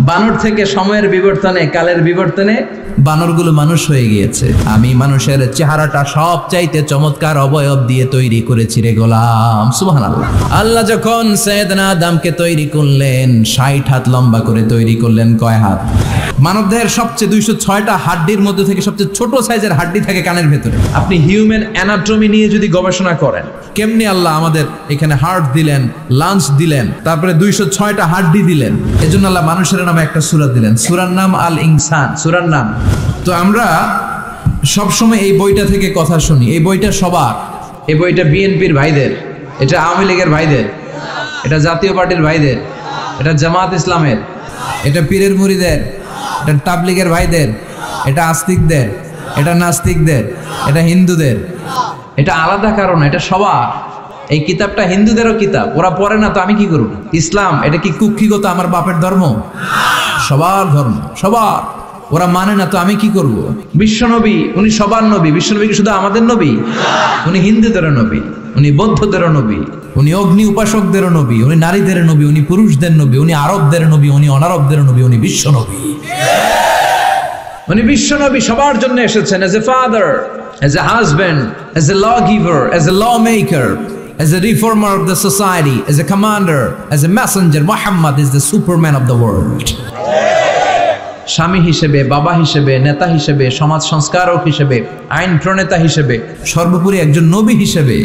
বানর থেকে সময়ের বিবর্তনে, কালের বিবর্তনে বানরগুলো মানুষ হয়ে গিয়েছে। আমি মানুষের চেহারাটা সব চাইতে চমৎকার অবয়ব দিয়ে তৈরি করেছি রে গোলাম, সুবহানাল্লাহ। আল্লাহ যখন সাইয়েদনা আদমকে তৈরি করলেন 60 হাত লম্বা করে তৈরি করলেন, কয় হাত? মানবদেহের সবচেয়ে 206টা হাড্ডির মধ্যে থেকে সবচেয়ে ছোট সাইজের হাড্ডি থাকে কানের ভেতরে। আপনি হিউম্যান অ্যানাটমি নিয়ে যদি গবেষণা করেন, কেমনি আল্লাহ আমাদের এখানে হার্ট দিলেন, লাঞ্চ দিলেন, তারপরে 206টা হাড্ডি দিলেন। এজন্য আল্লাহ মানুষের নামে একটা সূরা দিলেন, সূরার নাম আল ইনসান, সূরার নাম। তো আমরা সবসময় এই বইটা থেকে কথা শুনি, এই বইটা সবার, এই বইটা বিএনপির ভাইদের, এটা আওয়ামী লীগের ভাইদের, এটা জাতীয় পার্টির ভাইদের, এটা জামাত ইসলামের, এটা পীরের মুরিদের, এটা তাবলীগের ভাইদের, এটা আস্তিকদের, এটা নাস্তিকদের, এটা হিন্দুদের। এটা আলাদা কারণ, এটা সবার। এই কিতাবটা হিন্দুদেরও কিতাব, ওরা পড়ে না তো আমি কি করব? ইসলাম এটা কি কুক্ষিগত আমার বাপের ধর্ম? সবার ধর্ম, সবার। ওরা মানে না তো আমি কি করব? বিশ্বনবী উনি সবার নবী। বিশ্বনবী কি শুধু আমাদের নবী? উনি হিন্দুদেরও নবী, উনি বৌদ্ধদেরও নবী, উনি অগ্নি উপাসকদেরও নবী, উনি নারীদের নবী, উনি পুরুষদের নবী, উনি আরবদের নবী, উনি অনারবদের নবী, উনি বিশ্বনবী। উনি বিশ্বনবী, সবার জন্য এসেছেন, as a father, as a husband, as a lawgiver, as a lawmaker, as a reformer of the society, as a commander, as a messenger. Muhammad is the superman of the world. স্বামী হিসেবে, বাবা হিসেবে, নেতা হিসেবে, সমাজ সংস্কারক হিসেবে, আইন প্রণেতা হিসেবে, সর্বোপরি একজন নবী হিসেবে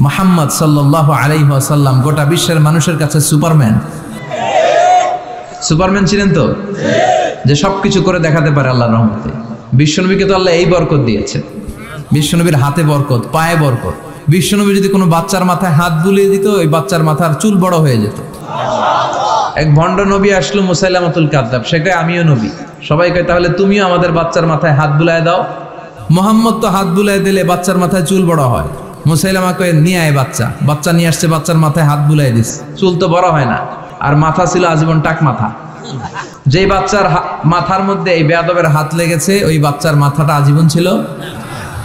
মুহাম্মদ সাল্লাল্লাহু আলাইহি ওয়াসাল্লাম গোটা বিশ্বের মানুষের কাছে সুপারম্যান। সুপারম্যান ছিলেন তো, যে সবকিছু করে দেখাতে পারে আল্লাহর রহমতে। বিশ্বনবীকে তো আল্লাহ এই বরকত দিয়েছে, বিশ্বনবীর হাতে বরকত, পায়ে বরকত। বিশ্বনবী যদি কোনো বাচ্চার মাথায় হাত বুলিয়ে দিত, ওই বাচ্চার মাথার চুল বড় হয়ে যেত। এক ভণ্ড নবী আসলো, মুসাইলামাতুল কাযযাব, সে কয় আমিও নবী। সবাই কয় তাহলে তুমিও আমাদের বাচ্চার মাথায় হাত বুলায় দাও। মুহাম্মদ তো হাত বুলায় দিলে বাচ্চার মাথায় চুল বড় হয়। মুসাইলামা কয় নিয়ে আয় বাচ্চা। বাচ্চা নিয়ে আসছে, বাচ্চার মাথায় হাত বুলায় দিস, চুল তো বড় হয় না। আর মাথা ছিল আজীবন টাক মাথা। যেই বাচ্চার মাথার মধ্যে এই বেয়াদবের হাত লেগেছে, ওই বাচ্চার মাথাটা আজীবন ছিল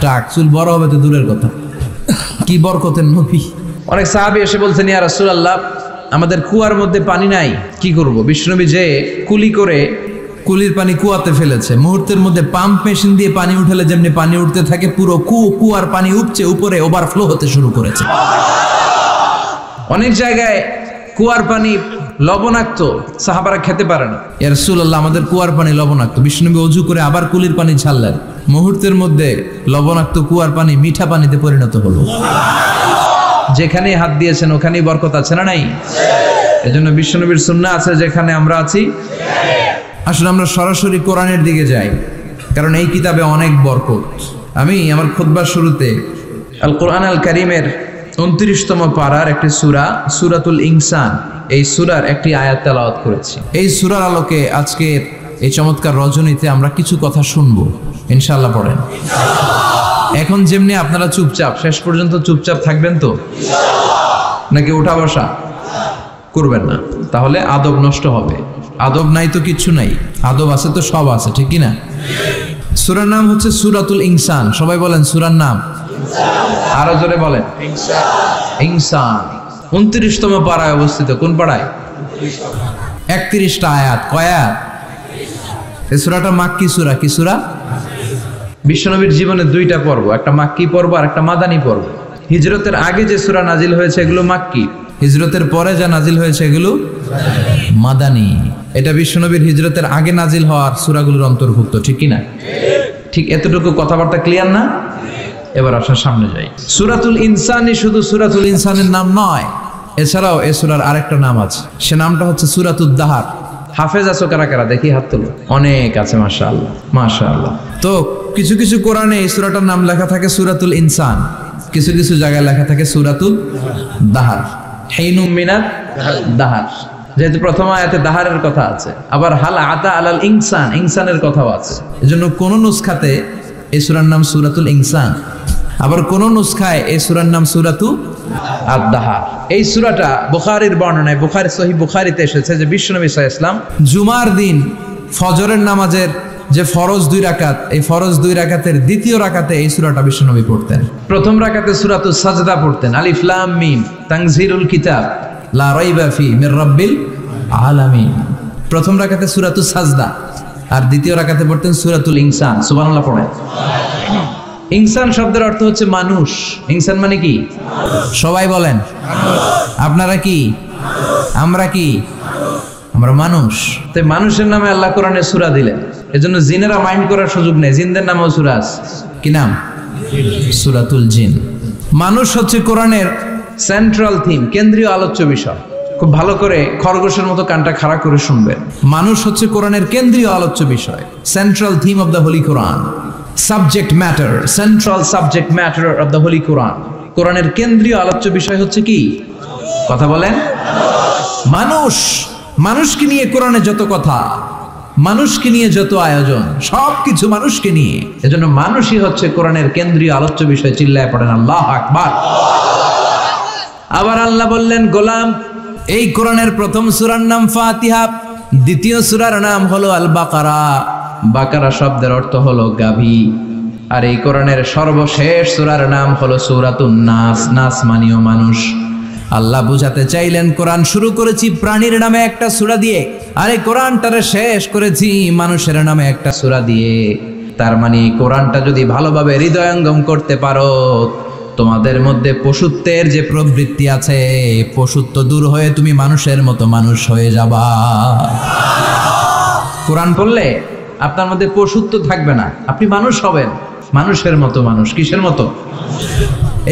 টাক, চুল বড় হবে তো দূরের কথা। কি বরকতের নবী। অনেক সাহাবী এসে বলছেন, ইয়া রাসূলুল্লাহ, আমাদের কুয়ার মধ্যে পানি নাই, কি করব? বিশ্বনবী যে কুলি করে কুলির পানি কুয়াতে ফেলেছে, মুহূর্তের মধ্যে পাম্প মেশিন দিয়ে পানি উঠালে যেমনি পানি উঠতে থাকে, পুরো কুয়ার পানি উপচে উপরে ওভারফ্লো হতে শুরু করেছে। অনেক জায়গায় কুয়ার পানি লবণাক্ত, সাহাবারা খেতে পারে না। ইয়া রাসূলুল্লাহ, আমাদের কুয়ার পানি লবণাক্ত। বিশ্বনবী ওযু করে আবার কুলির পানি ছাড়লেন, মুহূর্তের মধ্যে লবণাক্ত কুয়ার পানি মিঠা পানিতে পরিণত হলো। যেখানে হাত দিয়েছেন ওখানেই বরকত আছে না নাই? এজন্য বিশ্বনবীর সুন্নাহ আছে, যেখানে আমরা আছি। আসলে আমরা সরাসরি কোরআনের দিকে যাই, কারণ এই কিতাবে অনেক বরকত। আমি আমার খুতবার শুরুতে আল কোরআন আল কারীমের 29তম পারার একটি সূরা, সূরাতুল ইনসান, এই সূরার একটি আয়াত তেলাওয়াত করেছি। এই সূরার আলোকে আজকে এই চমৎকার রজনীতে আমরা কিছু কথা শুনবো ইনশাআল্লাহ। পড়েন। এখন যেমনি আপনারা চুপচাপ, শেষ পর্যন্ত চুপচাপ থাকবেন তো, নাকি ওঠা বসা করবেন না? তাহলে আদব নষ্ট হবে। আদব নাই তো কিচ্ছু নাই, আদব আছে তো সব আছে, ঠিক কি না? সূরার নাম হচ্ছে সূরাতুল ইনসান। সবাই বলেন সূরার নাম, আরো জোরে বলেন ইনসান। 29তম পারায় অবস্থিত। কোন পারায়? 31টা আয়াত। কয় আয়াত? এই সূরাটা মাক্কি সূরা। কি সূরা? বিশ্বনবীর জীবনে 2টা পর্ব, একটা মাক্কি পর্ব আর একটা মাদানী পর্ব। হিজরতের আগে যে সূরা নাজিল হয়েছে এগুলো মাক্কি, হিজরতের পরে যা নাজিল হয়েছে এগুলো মাদানী। এটা বিশ্বনবীর হিজরতের আগে নাজিল হওয়ার সূরাগুলোর অন্তর্ভুক্ত, ঠিক কি না? ঠিক এতটুকু কথাবার্তা ক্লিয়ার না? এবার আসলে সামনে যাই। সূরাতুল ইনসানই শুধু সূরাতুল ইনসানের নাম নয়, এছাড়াও এই সূরার আরেকটা নাম আছে, সে নামটা হচ্ছে সূরাতুদ দাহার। হাফেজ আছো কারা কারা? দেখি হাত তোলো। অনেক আছে, মাশাআল্লাহ মাশাআল্লাহ। তো কিছু কিছু কোরআনে এই সূরাটার নাম লেখা থাকে সূরাতুল ইনসান, কিছু কিছু জায়গায় লেখা থাকে সূরাতুল দাহার, হাইনুম মিনাত দাহার। যেহেতু প্রথম আয়াতে দাহারের কথা আছে, আবার হাল আতা আলাল ইনসান, ইনসানের কথাও আছে। এজন্য কোন নুসখাতে এই সূরার নাম সূরাতুল ইনসান, আবার কোন নুসখায় এই সূরার নাম সূরাতুল আদ-দাহার। এই সূরাটা বুখারীর বর্ণনায়, বুখারী সহিহ বুখারীতে এসেছে যে বিশ্বনবী সাল্লাল্লাহু আলাইহি ওয়াসাল্লাম জুমার দিন ফজরের নামাজের যে ফরজ 2 রাকাত, এই ফরজ 2 রাকাতের দ্বিতীয় রাকাতে এই সূরাটা বিশ্বনবী পড়তেন। প্রথম রাকাতে সূরাতুস সাজদা পড়তেন, আলিফ লাম মিম তানজিলুল কিতাব লা রাইবা ফি মির রাব্বিল আলামিন। প্রথম রাকাতে সূরাতুস সাজদা আর দ্বিতীয় রাকাতে পড়তেন সূরাতুল ইনসান। সুবহানাল্লাহ পড়েন। ইনসান শব্দের অর্থ হচ্ছে মানুষ। ইনসান মানে কি? সবাই বলেন। আপনারা কি? আমরা কি? আমরা মানুষ। তো মানুষের নামে আল্লাহ কোরআনে সূরা দিলেন, এজন্য জিনেরা মাইন্ড করার সুযোগ নেই। জিনদের নামেও সূরা আছে। কি নাম? সূরাতুল জিন। মানুষ হচ্ছে কোরআনের সেন্ট্রাল থিম, কেন্দ্রীয় আলোচ্য বিষয়। খুব ভালো করে খরগোশের মতো কানটা খাড়া করে শুনবেন। মানুষ হচ্ছে কোরআনের কেন্দ্রীয় আলোচ্য বিষয়, central theme of the holy Quran, subject matter, central subject matter of the holy Quran. কোরআনের কেন্দ্রীয় আলোচ্য বিষয় হচ্ছে কি? কথা বলেন। মানুষ। মানুষকে নিয়ে কোরআনে যত কথা, মানুষকে নিয়ে যত আয়োজন, সবকিছু মানুষকে নিয়ে। এজন্য মানুষই হচ্ছে কোরআনের কেন্দ্রীয় আলোচ্য বিষয়। চিল্লায় পড়েন আল্লাহু আকবার। আবার আল্লাহ বললেন, গোলাম, এই কোরআনের প্রথম সূরার নাম ফাতিহা, দ্বিতীয় সূরার নাম হলো আল বাকারা। বাকারা শব্দের অর্থ হলো গাভী। আর এই কোরআনের সর্বশেষ সূরার নাম হলো সূরাতুন নাস। নাস মানেও মানুষ। আল্লাহ বুঝাতে চাইলেন, কোরআন শুরু করেছি প্রাণীর নামে একটা সূরা দিয়ে, আর এই কোরআনটারে শেষ করেছি মানুষের নামে একটা সূরা দিয়ে। তার মানে কোরআনটা যদি ভালোভাবে হৃদয়ঙ্গম করতে পারো, তোমাদের মধ্যে পশুত্বের যে প্রবৃত্তি আছে, পশুত্ব দূর হয়ে তুমি মানুষের মতো মানুষ হয়ে যাবা। কোরআন পড়লে আপনার মধ্যে পশুত্ব থাকবে না, আপনি মানুষ হবেন, মানুষের মতো মানুষ। কিসের মতো?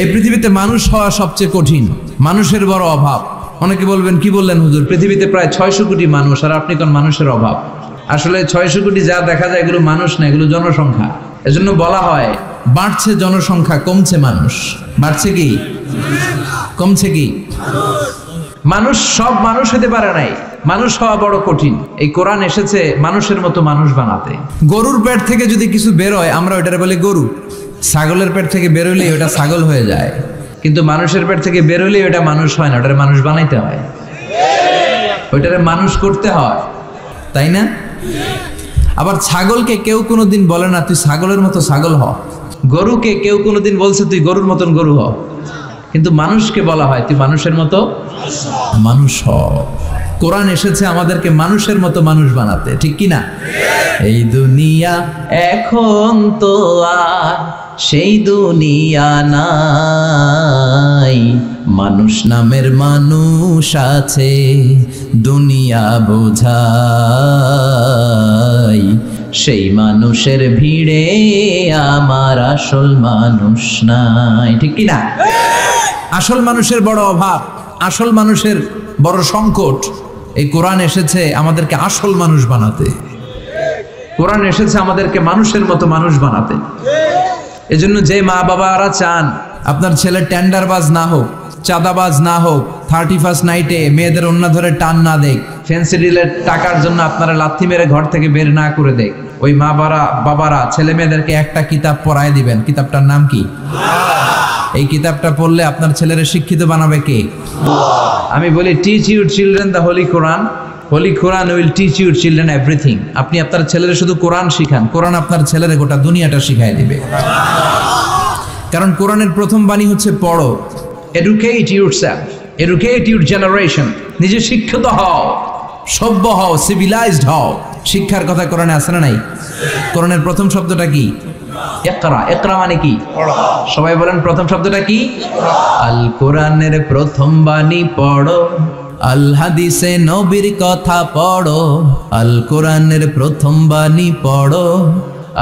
এই পৃথিবীতে মানুষ হওয়া সবচেয়ে কঠিন, মানুষের বড় অভাব। অনেকে বলবেন, কি বললেন হুজুর, পৃথিবীতে প্রায় 600 কোটি মানুষ আর আপনি কোন মানুষের অভাব? আসলে 600 কোটি যা দেখা যায় এগুলো মানুষ না, এগুলো জনসংখ্যা। এজন্য বলা হয় বাড়ছে জনসংখ্যা, কমছে মানুষ। বাড়ছে কি কমছে কি? মানুষ সব মানুষ হতে পারে নাই, মানুষ হওয়া বড় কঠিন। এই কোরআন এসেছে মানুষের মতো মানুষ বানাতে। গরুর পেট থেকে যদি কিছু বেরোয় আমরা ওইটারে বলি গরু, ছাগলের পেট থেকে বেরোলেই ওটা ছাগল হয়ে যায়। কিন্তু মানুষের পেট থেকে বেরোলেই ওটা মানুষ হয় না, ওটারে মানুষ বানাইতে হয়, ওইটারে মানুষ করতে হয়, তাই না? আবার ছাগলকে কেউ কোনোদিন বলে না তুই ছাগলের মতো ছাগল হ, গরুকে কেউ কোনোদিন বলছে তুই গরুর মতন গরু হ, কিন্তু মানুষকে বলা হয় তুই মানুষের মতো মানুষ হ। কোরআন এসেছে আমাদেরকে মানুষের মতো মানুষ বানাতে, ঠিক কি না? এই দুনিয়া এখন তো আর সেই দুনিয়া নাই, মানুষ নামের মানুষ আছে দুনিয়া বোঝাই, সেই মানুষের ভিড়ে আমার আসল মানুষ নাই, ঠিক কি না? আসল মানুষের বড় অভাব, আসল মানুষের বড় সংকট। এই কোরআন এসেছে আমাদেরকে আসল মানুষ বানাতে, কোরআন এসেছে আমাদেরকে মানুষের মতো মানুষ বানাতে। এজন্য যে মা বাবারা চান আপনার ছেলে টেন্ডারবাজ না হোক, চাঁদাবাজ না হোক, 31st নাইটে মেয়েদের অন্য ধরে টান না দেখ, ফ্যান্সি ডিলের টাকার জন্য আপনারা লাথি মেরে ঘর থেকে বের না করে দেখ, ওই মা বাবারা ছেলে মেয়েদেরকে একটা কিতাব পড়ায় দিবেন। কিতাবটার নাম কি? এই কিতাবটা পড়লে আপনার ছেলেরা শিক্ষিত বানাবে কে? আমি বলি teach your children the holy Quran, holy Quran will teach your children everything. আপনি আপনার ছেলেরা শুধু কোরআন শিখান, কোরআন আপনার ছেলেরা গোটা দুনিয়াটা শিখাই দিবে। কারণ কোরআনের প্রথম বাণী হচ্ছে পড়ো, educate yourself, educate your generation. নিজে শিক্ষিত হও, সভ্য হও, সিভিলাইজড হও। শিক্ষার কথা কোরআনে আছে না নাই? কোরআনের প্রথম শব্দটা কি? ইকরা। ইকরা মানে কি? সবাই বলেন প্রথম শব্দটা কি? আল কোরআনের প্রথম বাণী পড়ো, আল হাদিসে নবীর কথা পড়ো। আল কোরআনের প্রথম বাণী পড়ো,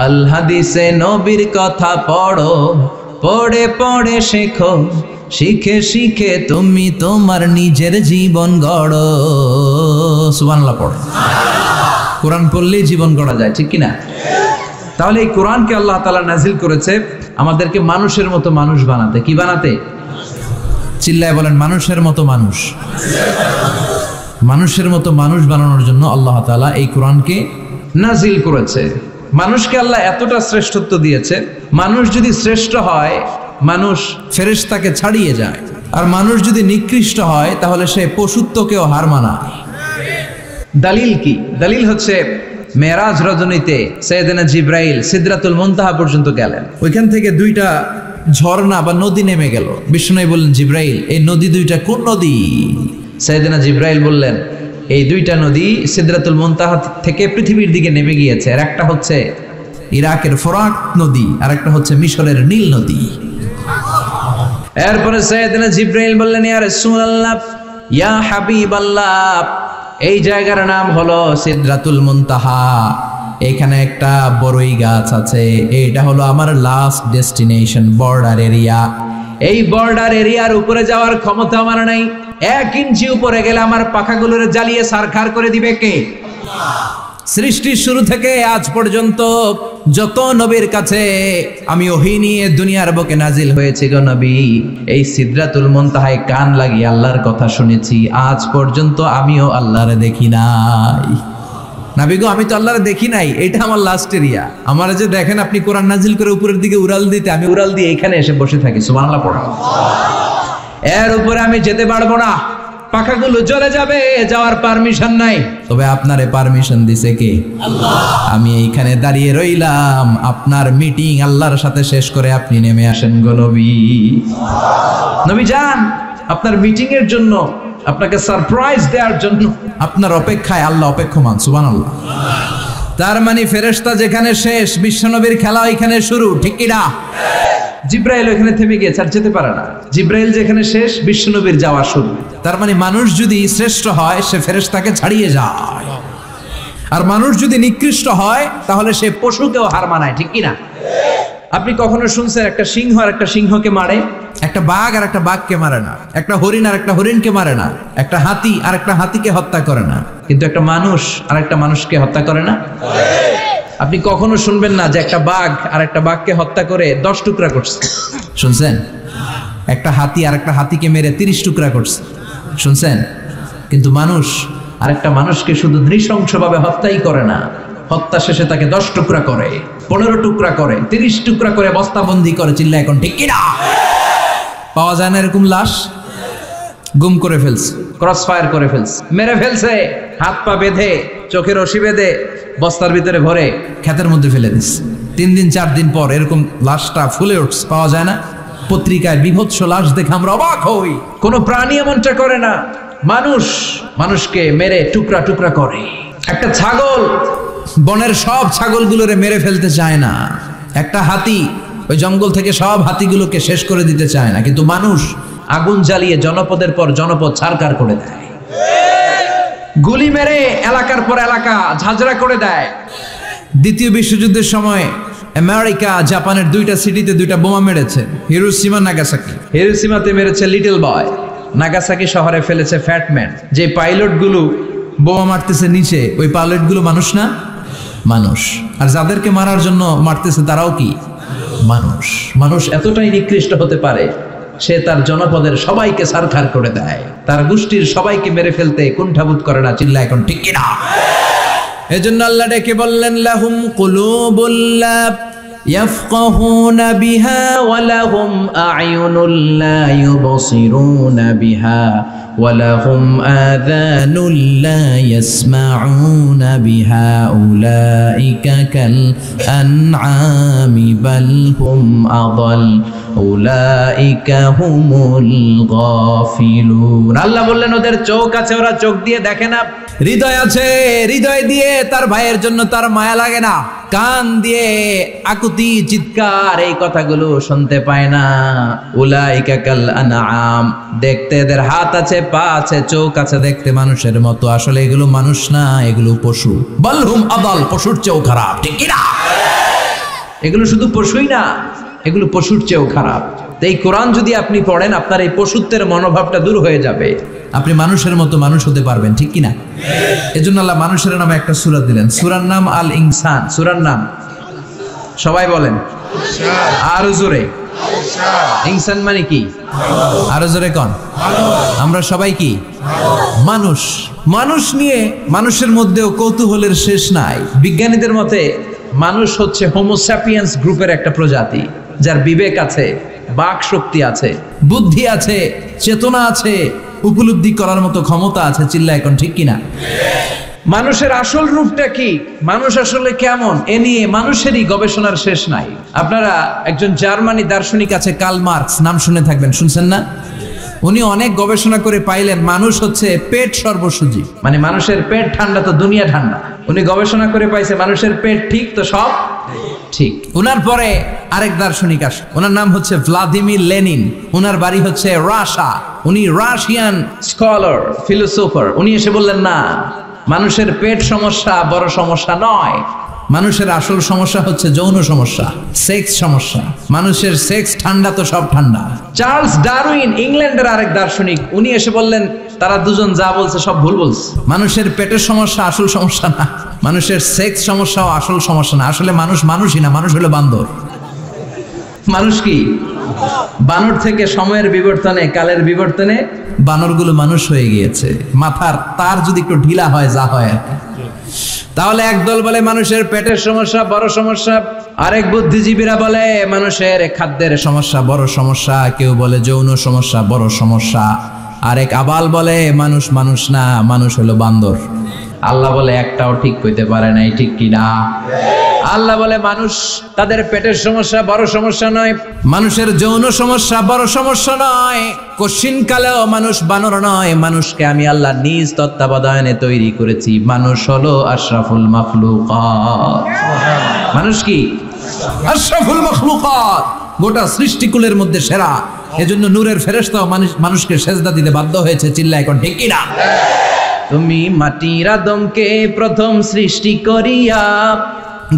আল হাদিসে নবীর কথা পড়ো। পড়ে পড়ে শেখো, শিখে শিখে তুমি তোমার নিজের জীবন গড়ো। সুবহানাল্লাহ পড়ো। কোরআন পড়লেই জীবন গড়া যায়, ঠিক কিনা? তাহলে এই কোরআনকে আল্লাহ তাআলা নাজিল করেছে আমাদেরকে মানুষের মতো মানুষ বানাতে। কি বানাতে? চিল্লায় বলেন মানুষের মতো মানুষ। মানুষের মতো মানুষ বানানোর জন্য আল্লাহ তাআলা এই কোরআনকে নাজিল করেছে। মানুষকে আল্লাহ এতটা শ্রেষ্ঠত্ব দিয়েছে, মানুষ যদি শ্রেষ্ঠ হয় মানুষ ফেরেশতাকে ছাড়িয়ে যায়, আর মানুষ যদি নিকৃষ্ট হয় তাহলে সে পশুত্বকেও হার মানায়। দলিল কি? দলিল হচ্ছে মেরাজ রজনীতে সাইয়েদনা জিবরাইল সিদরাতুল মুনতাহা পর্যন্ত গেলেন, ওইখান থেকে দুইটা ঝর্ণা বা নদী নেমে গেল। বিষ্ণু বললেন জিবরাইল এই নদী দুইটা কোন নদী? সাইয়েদনা জিবরাইল বললেন এই দুইটা নদী সিদরাতুল মুনতাহা থেকে পৃথিবীর দিকে নেমে গিয়েছে। আর একটা হচ্ছে ইরাকের ফোরাত নদী, আর একটা হচ্ছে মিশরের নীল নদী। এরপরে সাইয়েদনা জিবরাইল বললেন, ইয়া রাসূলুল্লাহ, ইয়া হাবিবাল্লাহ, এই জায়গার নাম হলো সিদরাতুল মুনতাহা। এখানে একটা বড়ই গাছ আছে, এটা হলো আমার লাস্ট ডেস্টিনেশন, বর্ডার এরিয়া। এই বর্ডার এরিয়ার উপরে যাওয়ার ক্ষমতা আমার নাই। 1 ইঞ্চি উপরে গেলে আমার পাখাগুলোরে জ্বালিয়ে সারখার করে দিবে কে? সৃষ্টির শুরু থেকে আজ পর্যন্ত যত নবীর কাছে আমি ওহী নিয়ে দুনিয়ার বুকে নাজিল হয়েছি গো নবী, এই সিদরাতুল মুনতাহায় কান লাগিয়ে আল্লাহর কথা শুনেছি। আজ পর্যন্ত আমিও আল্লাহরে দেখি নাই। নবী গো, আমি তো আল্লাহরে দেখি নাই, এটা আমার লাস্ট এরিয়া। আমার যে দেখেন আপনি কোরআন নাজিল করে উপরের দিকে উড়াল দিতে, আমি উড়াল দিয়ে এখানে এসে বসে থাকি। সুবহানাল্লাহ পড়া। এর উপরে আমি যেতে পারবো না, পাখাগুলো জ্বলে যাবে, যাওয়ার পারমিশন নাই। তবে আপনারে পারমিশন দিছে কে? আল্লাহ। আমি এইখানে দাঁড়িয়ে রইলাম, আপনার মিটিং আল্লাহর সাথে শেষ করে আপনি নেমে আসেন গো নবী। নবী যান, আপনার মিটিং এর জন্য, আপনাকে সারপ্রাইজ দেওয়ার জন্য আপনার অপেক্ষায় আল্লাহ অপেক্ষমান। সুবহানাল্লাহ। তার মানে ফেরেশতা যেখানে শেষ, বিশ্বনবীর খেলা এখানে শুরু, ঠিক কি না? জিব্রাইল ওখানে থেমে গিয়েছে, আর যেতে পারে না। জিব্রাইল যেখানে শেষ, বিশ্বনবীর যাওয়া শুরু। তার মানে মানুষ যদি শ্রেষ্ঠ হয়, সে ফেরেশতাকে ছাড়িয়ে যায়, আর মানুষ যদি নিকৃষ্ট হয়, তাহলে সে পশুকেও হার মানায়, ঠিক কি না? আপনি কখনো শুনছেন একটা সিংহ আর একটা সিংহকে মারে? একটা বাঘ আর একটা বাঘকে মারে না, একটা হরিণ আর একটা হরিণকে মারে না, একটা হাতি আর একটা হাতিকে হত্যা করে না, কিন্তু একটা মানুষ আর একটা মানুষকে হত্যা করে না। আপনি কখনো শুনবেন না যে একটা বাঘ আর একটা বাঘকে হত্যা করে 10 টুকরা করছে? শুনছেন? একটা হাতি আর একটা হাতিকে মেরে 30 টুকরা করছে, শুনছেন? কিন্তু মানুষ আর একটা মানুষকে শুধু নৃশংসভাবে হত্যাই করে না, হত্যা শেষে তাকে 10 টুকরা করে, 15 টুকরা করে, 30 টুকরা করে বস্তাবন্দি করে। চিল্লা এখন ঠিক কিনা? পাওয়া যায় না এরকম লাশ? গুম করে ফেলছে, ক্রস ফায়ার করে ফেলছে, মেরে ফেলছে, হাত পা বেঁধে, চোখের রশি বেঁধে, বস্তার ভিতরে ভরে ক্ষেতের মধ্যে ফেলে দিচ্ছে। 3 দিন 4 দিন পর এরকম লাশটা ফুলে উঠছে, পাওয়া যায় না। পত্রিকায় বিভৎস লাশ দেখে আমরা অবাক হই। কোন প্রাণী এমনটা করে না, মানুষ মানুষকে মেরে টুকরা টুকরা করে। একটা ছাগল বনের সব ছাগলগুলোরে মেরে ফেলতে চায় না, একটা হাতি ওই জঙ্গল থেকে সব হাতিগুলোকে শেষ করে দিতে চায় না, কিন্তু মানুষ আগুন জ্বালিয়ে জনপদের পর জনপদ ছারখার করে দেয়, গুলি মেরে এলাকার পর এলাকা ঝাঁঝরা করে দেয়। দ্বিতীয় বিশ্বযুদ্ধের সময় আমেরিকা জাপানের 2টা সিটিতে 2টা বোমা মেরেছে, হিরোশিমা নাগাসাকি। হিরোশিমাতে মেরেছে লিটল বয়, নাগাসাকি শহরে ফেলেছে ফ্যাট ম্যান। যে পাইলট গুলো বোমা মারতেছে নিচে, ওই পাইলট গুলো মানুষ না? মানুষ। আর যাদেরকে মারার জন্য মারতেছে তারাও কি মানুষ? মানুষ এতটাই নিকৃষ্ট হতে পারে, সে তার জনপদের সবাইকে সারখার করে দেয়, তার গোষ্ঠীর সবাইকে মেরে ফেলতে কুণ্ঠাবোধ করে না। চিল্লা এখন ঠিক কিনা? এজন্য আল্লাহ ডেকে বললেন, লাহুম কুলুবুল লা ইয়াফকাহুনা বিহা ওয়া লাহুম আ'য়ুনুল লা ইউবসিরুনা বিহা ওয়া লাহুম আযানুল লা ইয়াসমাউনা বিহা উলাইকা কাল আনআমি বাল হুম আদাল উলাইকা হুমুল গাফিলুন। আল্লাহ বললেন, ওদের চোখ আছে, ওরা চোখ দিয়ে দেখে না। হৃদয় আছে, হৃদয় দিয়ে তার ভাইয়ের জন্য তার মায়া লাগে না। কান দিয়ে আকুতি চিৎকার এই কথাগুলো শুনতে পায় না। উলাইকা কাল আনআম, দেখতে এদের হাত আছে, পা আছে, চোখ আছে, দেখতে মানুষের মতো, আসলে এগুলো মানুষ না, এগুলো পশু। বালহুম আদাল, পশুর চেয়েও খারাপ, ঠিক কি না? এগুলো শুধু পশুই না, এগুলো পশুর চেয়েও খারাপ। এই কোরআন যদি আপনি পড়েন, আপনার এই পশুত্বের মনোভাবটা দূর হয়ে যাবে, আপনি মানুষের মতো মানুষ হতে পারবেন, ঠিক কিনা? এজন্য আল্লাহ মানুষের নামে একটা সূরা দিলেন, সূরার নাম আল ইনসান। সূরার নাম সবাই বলেন আরো জোরে। ইনসান মানে কি? আরো জোরে কোন? আমরা সবাই কি মানুষ। মানুষ নিয়ে মানুষের মধ্যেও কৌতূহলের শেষ নাই। বিজ্ঞানীদের মতে মানুষ হচ্ছে হোমো স্যাপিয়েন্স গ্রুপের একটা প্রজাতি, যার বিবেক আছে, বাক শক্তি আছে, বুদ্ধি আছে, চেতনা আছে, উপলব্ধি করার মতো ক্ষমতা আছে। চিল্লা এখন ঠিক কিনা? মানুষের আসল রূপটা কি, মানুষ আসলে কেমন, এ নিয়ে মানুষেরই গবেষণার শেষ নাই। আপনারা একজন জার্মানি দার্শনিক আছে, কার্ল মার্কস, নাম শুনে থাকবেন, শুনছেন না? উনি অনেক গবেষণা করে পাইলেন মানুষ হচ্ছে পেট সর্বসুজি, মানে মানুষের পেট ঠান্ডা তো দুনিয়া ঠান্ডা। উনি গবেষণা করে পাইছে মানুষের পেট ঠিক তো সব ঠিক। উনার পরে আরেক দার্শনিক আসে, ওনার নাম হচ্ছে ভ্লাদিমির লেনিন। উনার বাড়ি হচ্ছে রাশিয়া, উনি রাশিয়ান স্কলার ফিলোসোফার। উনি এসে বললেন না, মানুষের পেট সমস্যা বড় সমস্যা নয়, মানুষের আসল সমস্যা হচ্ছে যৌন সমস্যা, সেক্স সমস্যা। মানুষের সেক্স ঠান্ডা তো সব ঠান্ডা। চার্লস ডারউইন ইংল্যান্ডের আরেক দার্শনিক, উনি এসে বললেন তারা দুজন যা বলছে সব ভুল বলছে। মানুষের পেটের সমস্যা আসল সমস্যা না, মানুষের সেক্স সমস্যাও আসল সমস্যা না। আসলে মানুষ মানুষই না, মানুষ হলো বান্দর। মানুষ কি বানর থেকে সময়ের বিবর্তনে, কালের বিবর্তনে বানরগুলো মানুষ হয়ে গিয়েছে। মাথার তার যদি একটু ঢিলা হয় যা হয় আর কি। তাহলে একদল বলে মানুষের পেটের সমস্যা বড় সমস্যা, আরেক বুদ্ধিজীবীরা বলে মানুষের খাদ্যের সমস্যা বড় সমস্যা, কেউ বলে যৌন সমস্যা বড় সমস্যা, আরেক আবাল বলে মানুষ মানুষ না, মানুষ হলো বান্দর। আল্লাহ বলে একটাও ঠিক কইতে পারে নাই, ঠিক কিনা? আল্লাহ বলে মানুষ তাদের পেটের সমস্যা বড় সমস্যা নয়, মানুষের যৌন সমস্যা বড় সমস্যা নয়, কশিন কালেও মানুষ বানর নয়। মানুষকে আমি আল্লাহ নিজ তত্ত্বাবধানে তৈরি করেছি। মানুষ হলো আশরাফুল মাখলুকাত। মানুষ কি আশরাফুল মাখলুকাত, গোটা সৃষ্টিকুলের মধ্যে সেরা। এজন্য নূরের ফেরেশতাও মানুষকে সেজদা দিতে বাধ্য হয়েছে। চিল্লা এখন ঠিক কিনা? তুমি মাটির আদমকে প্রথম সৃষ্টি করিয়া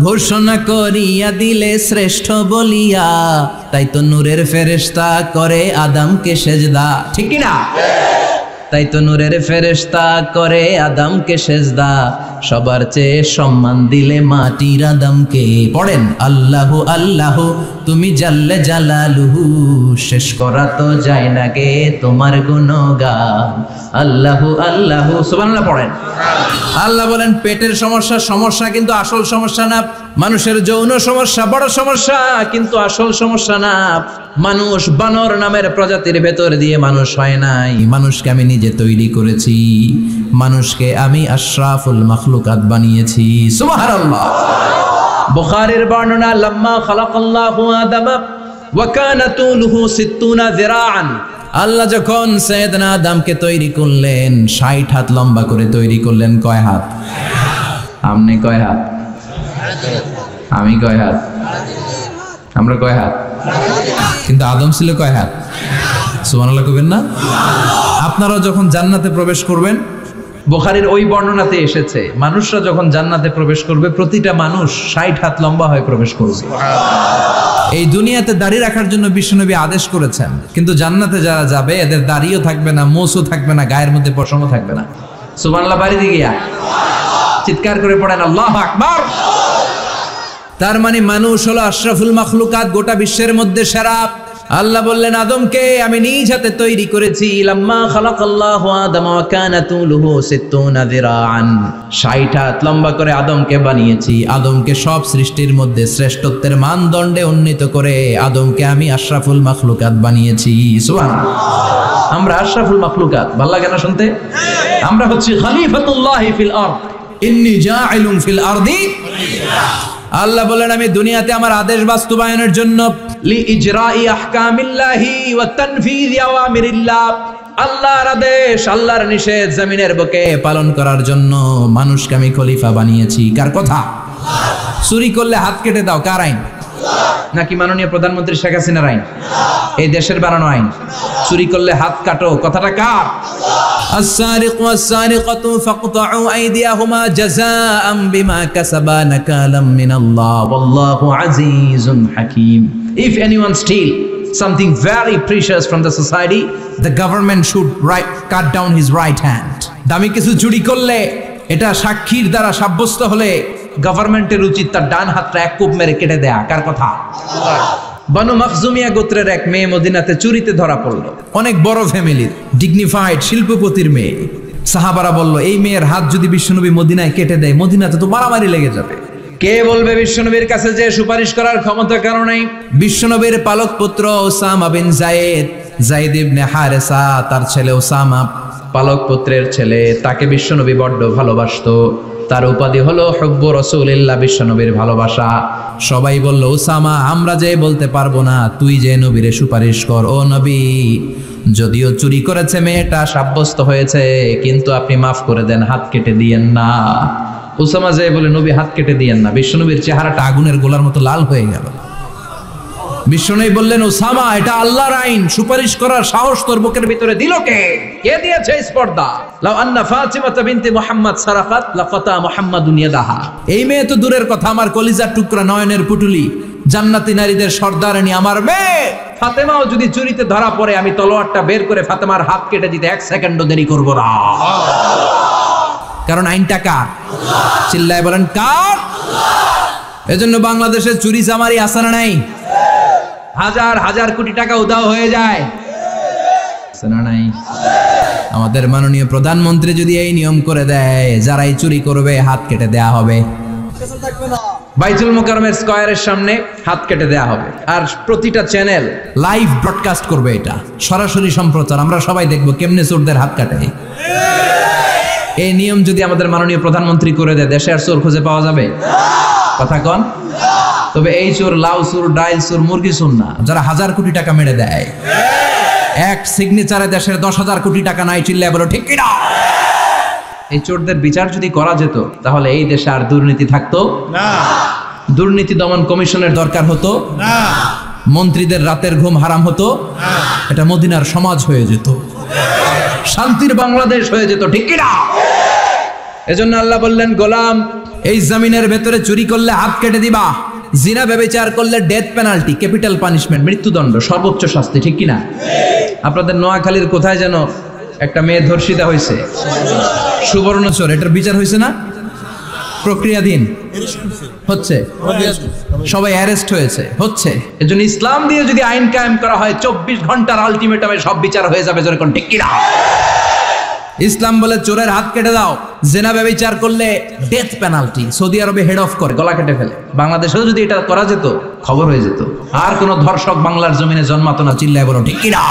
ঘোষণা করিয়া দিলে শ্রেষ্ঠ বলিয়া, তাই তো নূরের ফেরেশতা করে আদমকে সেজদা, ঠিক কি না? তাই তো নূরের ফেরেশতা করে আদমকে সেজদা, সবার চেয়ে সম্মান দিলে মাটির আদমকে। পড়েন আল্লাহু আল্লাহু তুমি জাল্লে জালালুহু, শেষ করা তো যায় না গে তোমার গুণগান। আল্লাহু আল্লাহু সুবহানাল্লাহ পড়েন। আল্লাহ বলেন পেটের সমস্যা সমস্যা কিন্তু আসল সমস্যা না, মানুষের যৌন সমস্যা বড় সমস্যা কিন্তু আসল সমস্যা না। মানুষ বানর নামের প্রজাতির ভেতর দিয়ে মানুষ হয় নাই, মানুষকে আমি নিজে তৈরি করেছি, মানুষকে আমি আশরাফুল মাখলুকাত বানিয়েছি। সুবহানাল্লাহ। বুখারীর বর্ণনা, লাম্মা খালাকাল্লাহু আদামা ওয়া কানা তুলুহু 60 যিরাআন, আল্লাহ যখন সাইয়েদনা আদমকে তৈরি করলেন 60 হাত লম্বা করে তৈরি করলেন। কয় হাত? আপনি কয় হাত? আমি কয় হাত? আমরা কয় হাত? কিন্তু আদম ছিল কয় হাত? সুবহানাল্লাহ কইবেন না? আপনারা যখন জান্নাতে প্রবেশ করবেন, বুখারীর ওই বর্ণনাতে এসেছে মানুষরা যখন জান্নাতে প্রবেশ করবে প্রতিটা মানুষ 60 হাত লম্বা হয়ে প্রবেশ করবে। এই দুনিয়াতে দাড়ি রাখার জন্য বিশ্বনবী আদেশ করেছেন, কিন্তু জান্নাতে যারা যাবে এদের দাড়িও থাকবে না, মোছও থাকবে না, গায়ের মধ্যে পশমও থাকবে না। সুবহানাল্লাহ বাড়ি দিয়ে গিয়া চিৎকার করে পড়েন আল্লাহু আকবার। তার মানে মানুষ হলো আশরাফুল মাখলুকাত, গোটা বিশ্বের মধ্যে সেরা। আল্লাহ বললেন আদমকে আমি নিজ হাতে তৈরি করেছি। লাম্মা খালাকাল্লাহু আদামা ওয়া কানা তুলুহু 60 যিরাআন, 60 হাত লম্বা করে আদমকে বানিয়েছি। আদমকে সব সৃষ্টির মধ্যে শ্রেষ্ঠত্বের মানদণ্ডে উন্নীত করে আদমকে আমি আশরাফুল মাখলুকাত বানিয়েছি। সুবহানাল্লাহ। আমরা আশরাফুল মাখলুকাত, ভালো লাগে না শুনতে? আমরা হচ্ছি খলিফাতুল্লাহি ফিল আরদ, ইন্নী জাইলুন ফিল আরদি খলিফা। আল্লাহ বলেন আমি দুনিয়াতে আমার আদেশ বাস্তবায়নের জন্য, লি ইজরাই আহকামিল্লাহি ওয়া তানফিযি আওয়ামিরিল্লাহ, আল্লাহর আদেশ আল্লাহর নিষেধ জমিনের বুকে পালন করার জন্য মানুষকে আমি খলিফা বানিয়েছি। কার কথা? চুরি করলে হাত কেটে দাও, কার আইন? নাকি মাননীয় প্রধানমন্ত্রী শেখ হাসিনার আইন? এই দেশের বানানো আইন। চুরি করলে হাত কাটো, কথাটা কার? السارق والسارقة فاقطعوا أيديهما جزاء بما كسبا نكالا من الله والله عزيز حكيم. If anyone steal something very precious from the society, the government should cut down his right hand. দামি কিছু চুরি করলে এটা সাক্ষীর দ্বারা সাব্যস্ত হলে গভর্নমেন্টের উচিত তার ডান হাতটা এক কোপ মেরে কেটে দেয়া। কার কথা? বানু মাখজুমিয়া গোত্রের এক মেয়ে মদিনাতে চুরিতে ধরা পড়লো। অনেক বড় ফ্যামিলির, ডিগনিফাইড শিল্পপতির মেয়ে। সাহাবারা বলল এই মেয়ের হাত যদি বিশ্বনবী মদিনায় কেটে দেয়, মদিনাতে তো মারামারি লেগে যাবে। কে বলবে বিশ্বনবীর কাছে যে সুপারিশ করার ক্ষমতা কারো নাই? বিশ্বনবীর পালক পুত্র ওসামা বিন যায়েদ, যায়েদ ইবনে হারেসা, তার ছেলে ওসামা, পালক পুত্রের ছেলে, তাকে বিশ্বনবী বড্ড ভালোবাসতো। তার উপাধি হলো হুব্বু রাসূলিল্লাহ, বিশ্বনবীর ভালোবাসা। সবাই বলল, উসামা আমরা যে বলতে পারবো না, তুই যে নবীরে সুপারিশ কর। ও নবী, যদিও চুরি করেছে মেয়েটা, সাব্যস্ত হয়েছে, কিন্তু আপনি মাফ করে দেন, হাত কেটে দিয়েন না। উসামা যে বলে, নবী হাত কেটে দিয়েন না। বিশ্বনবীর চেহারাটা আগুনের গোলার মতো লাল হয়ে গেল। বিশ্বনবী বললেন, উসামা এটা আল্লাহর আইন, সুপারিশ করার সাহস তোর বুকের ভিতরে দিল কে? কে দিয়েছে স্পর্ধা? লাউ আন্না ফাতিমাতা বিনতে মুহাম্মদ সারাকাত লাকাতা মুহাম্মাদুন ইয়াদাহা। এই মেয়ে তো দূরের কথা, আমার কলিজার টুকরা, নয়নের পুটুলি, জান্নাতি নারীদের সর্দারানী আমার মেয়ে ফাতেমাও যদি চুরিতে ধরা পড়ে, আমি তলোয়ারটা বের করে ফাতেমার হাত কেটে দিতে 1 সেকেন্ডও দেরি করব না। কারণ আইনটা কার? চিল্লায় বলেন কার? এজন্য বাংলাদেশে চুরি চামারি আছে না নাই? হাজার হাজার কোটি টাকা উধাও হয়ে যায়, আছে না নাই? আমাদের মাননীয় প্রধানমন্ত্রী যদি এই নিয়ম করে দেয়, যারাই চুরি করবে হাত কেটে দেয়া হবে। বাইতুল মোকাররমের স্কয়ারের সামনে হাত কেটে দেয়া হবে। আর প্রতিটা চ্যানেল লাইভ ব্রডকাস্ট করবে, এটা সরাসরি সম্প্রচার, আমরা সবাই দেখবো কেমনে চোরদের হাত কাটে। এই নিয়ম যদি আমাদের মাননীয় প্রধানমন্ত্রী করে দেয়, দেশে আর চোর খুঁজে পাওয়া যাবে? কথা কন। তবে এই চোর লাউ চোর, ডাইল চোর, মুরগি চোর না, যারা হাজার কোটি টাকা মেরে দেয়। এক সিগনেচারে দেশের 10,000 কোটি টাকা নাই, চিল্লায় বলো ঠিক কিনা? এই চোরদের বিচার যদি করা যেত, তাহলে এই দেশে আর দুর্নীতি থাকতো না। দুর্নীতি দমন কমিশনের দরকার হতো না। মন্ত্রীদের রাতের ঘুম হারাম হতো না। এটা মদিনার সমাজ হয়ে যেত, শান্তির বাংলাদেশ হয়ে যেত, ঠিক কিনা? এজন্য আল্লাহ বললেন, গোলাম এই জমিনের ভেতরে চুরি করলে হাত কেটে দিবা, জিনা ব্যভিচার করলে ডেথ পেনাল্টি, ক্যাপিটাল পানিশমেন্ট, মৃত্যুদণ্ড, সর্বোচ্চ শাস্তি, ঠিক কিনা? আপনাদের নোয়াখালীর কোথায় যেন একটা মেয়ে ধর্ষিতা হয়েছে, সুবর্ণচর, এটার বিচার হয়েছে না? প্রক্রিয়াধীন হচ্ছে, সবাই অ্যারেস্ট হয়েছে, হচ্ছে। এজন্য ইসলাম দিয়ে যদি আইন কায়েম করা হয়, 24 ঘন্টার আলটিমেটামে সব বিচার হয়ে যাবে, যেরকম ঠিক কিনা? ইসলাম বলে চোরের হাত কেটে দাও, জেনা ব্যভিচার করলে ডেথ পেনাল্টি। সৌদি আরবে হেড অফ করে, গলা কেটে ফেলে। বাংলাদেশেও যদি এটা করা যেত, খবর হয়ে যেত, আর কোন ধর্ষক বাংলার জমিনে জন্মাতো না, চিল্লায় বলো ঠিক কিনা?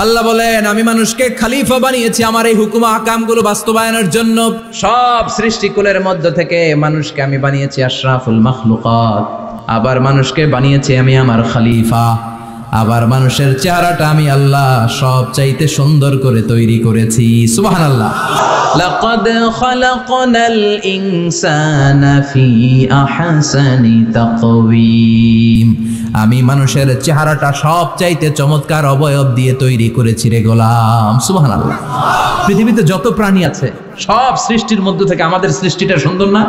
আল্লাহ বলেন, আমি মানুষকে খলিফা বানিয়েছি আমার এই হুকুম আহকামগুলো বাস্তবায়নের জন্য। সব সৃষ্টিকুলের মধ্য থেকে মানুষকে আমি বানিয়েছি আশরাফুল মাখলুকাত। আবার মানুষকে বানিয়েছি আমি আমার খলিফা। আবার মানুষের চেহারাটা আমি আল্লাহ সব চাইতে সুন্দর করে তৈরি করেছি। সুবহানাল্লাহ। লাকাদ খালাকনাল ইনসানা ফি আহসানি তাকওয়িম। আমি মানুষের চেহারাটা সব চাইতে চমৎকার অবয়ব দিয়ে তৈরি করেছি রে গোলাম। সুবহানাল্লাহ। পৃথিবীতে যত প্রাণী আছে, সব সৃষ্টির মধ্য থেকে আমাদের সৃষ্টিটা সুন্দর না?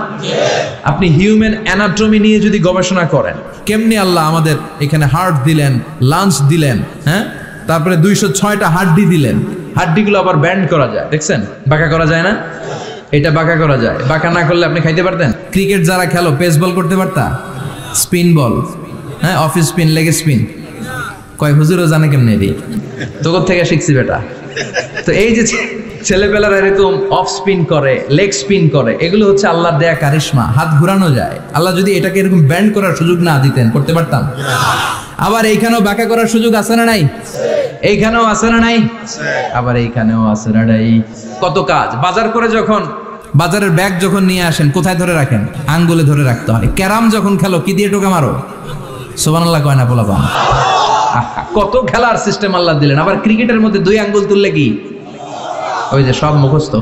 আপনি হিউম্যান অ্যানাটমি নিয়ে যদি গবেষণা করেন, কেমনি আল্লাহ আমাদের এখানে হার্ট দিলেন, লাঞ্চ দিলেন, হ্যাঁ, তারপরে 206টা হাড্ডি দিলেন। হাড্ডিগুলো আবার ব্যান্ড করা যায়, দেখছেন? বাঁকা করা যায় না? এটা বাঁকা করা যায়। বাঁকা না করলে আপনি খাইতে পারতেন? ক্রিকেট যারা খেলো, পেস বল করতে পারতা? স্পিন বল, হ্যাঁ, অফিস স্পিন, লেগ স্পিন, কয় হুজুরও জানে কেমনে রে, তোর থেকে শিখছি বেটা। তো এই যে ছেলেপেলারা এরকম অফ স্পিন করে, লেগ স্পিন করে, এগুলো হচ্ছে আল্লাহর দেয়া কারিশমা। হাত ঘুরানো যায়। আল্লাহ যদি এটাকে এরকম ব্যান্ড করার সুযোগ না দিতেন, করতে পারতাম? আবার এইখানেও বাঁকা করার সুযোগ আছে না নাই? এইখানেও আছে না নাই? আবার এইখানেও আছে না নাই? কত কাজ। বাজার করে যখন বাজারের ব্যাগ যখন নিয়ে আসেন, কোথায় ধরে রাখেন? আঙ্গুলে ধরে রাখতে হয়। ক্যারাম যখন খেলো, কি দিয়ে টোকা মারো? সুবহানাল্লাহ কয় না পোলাপান? কত খেলার সিস্টেম আল্লাহ দিলেন। আবার ক্রিকেটের মধ্যে 2 আঙ্গুল তুললে কি? ওই যে সব মুখস্থ।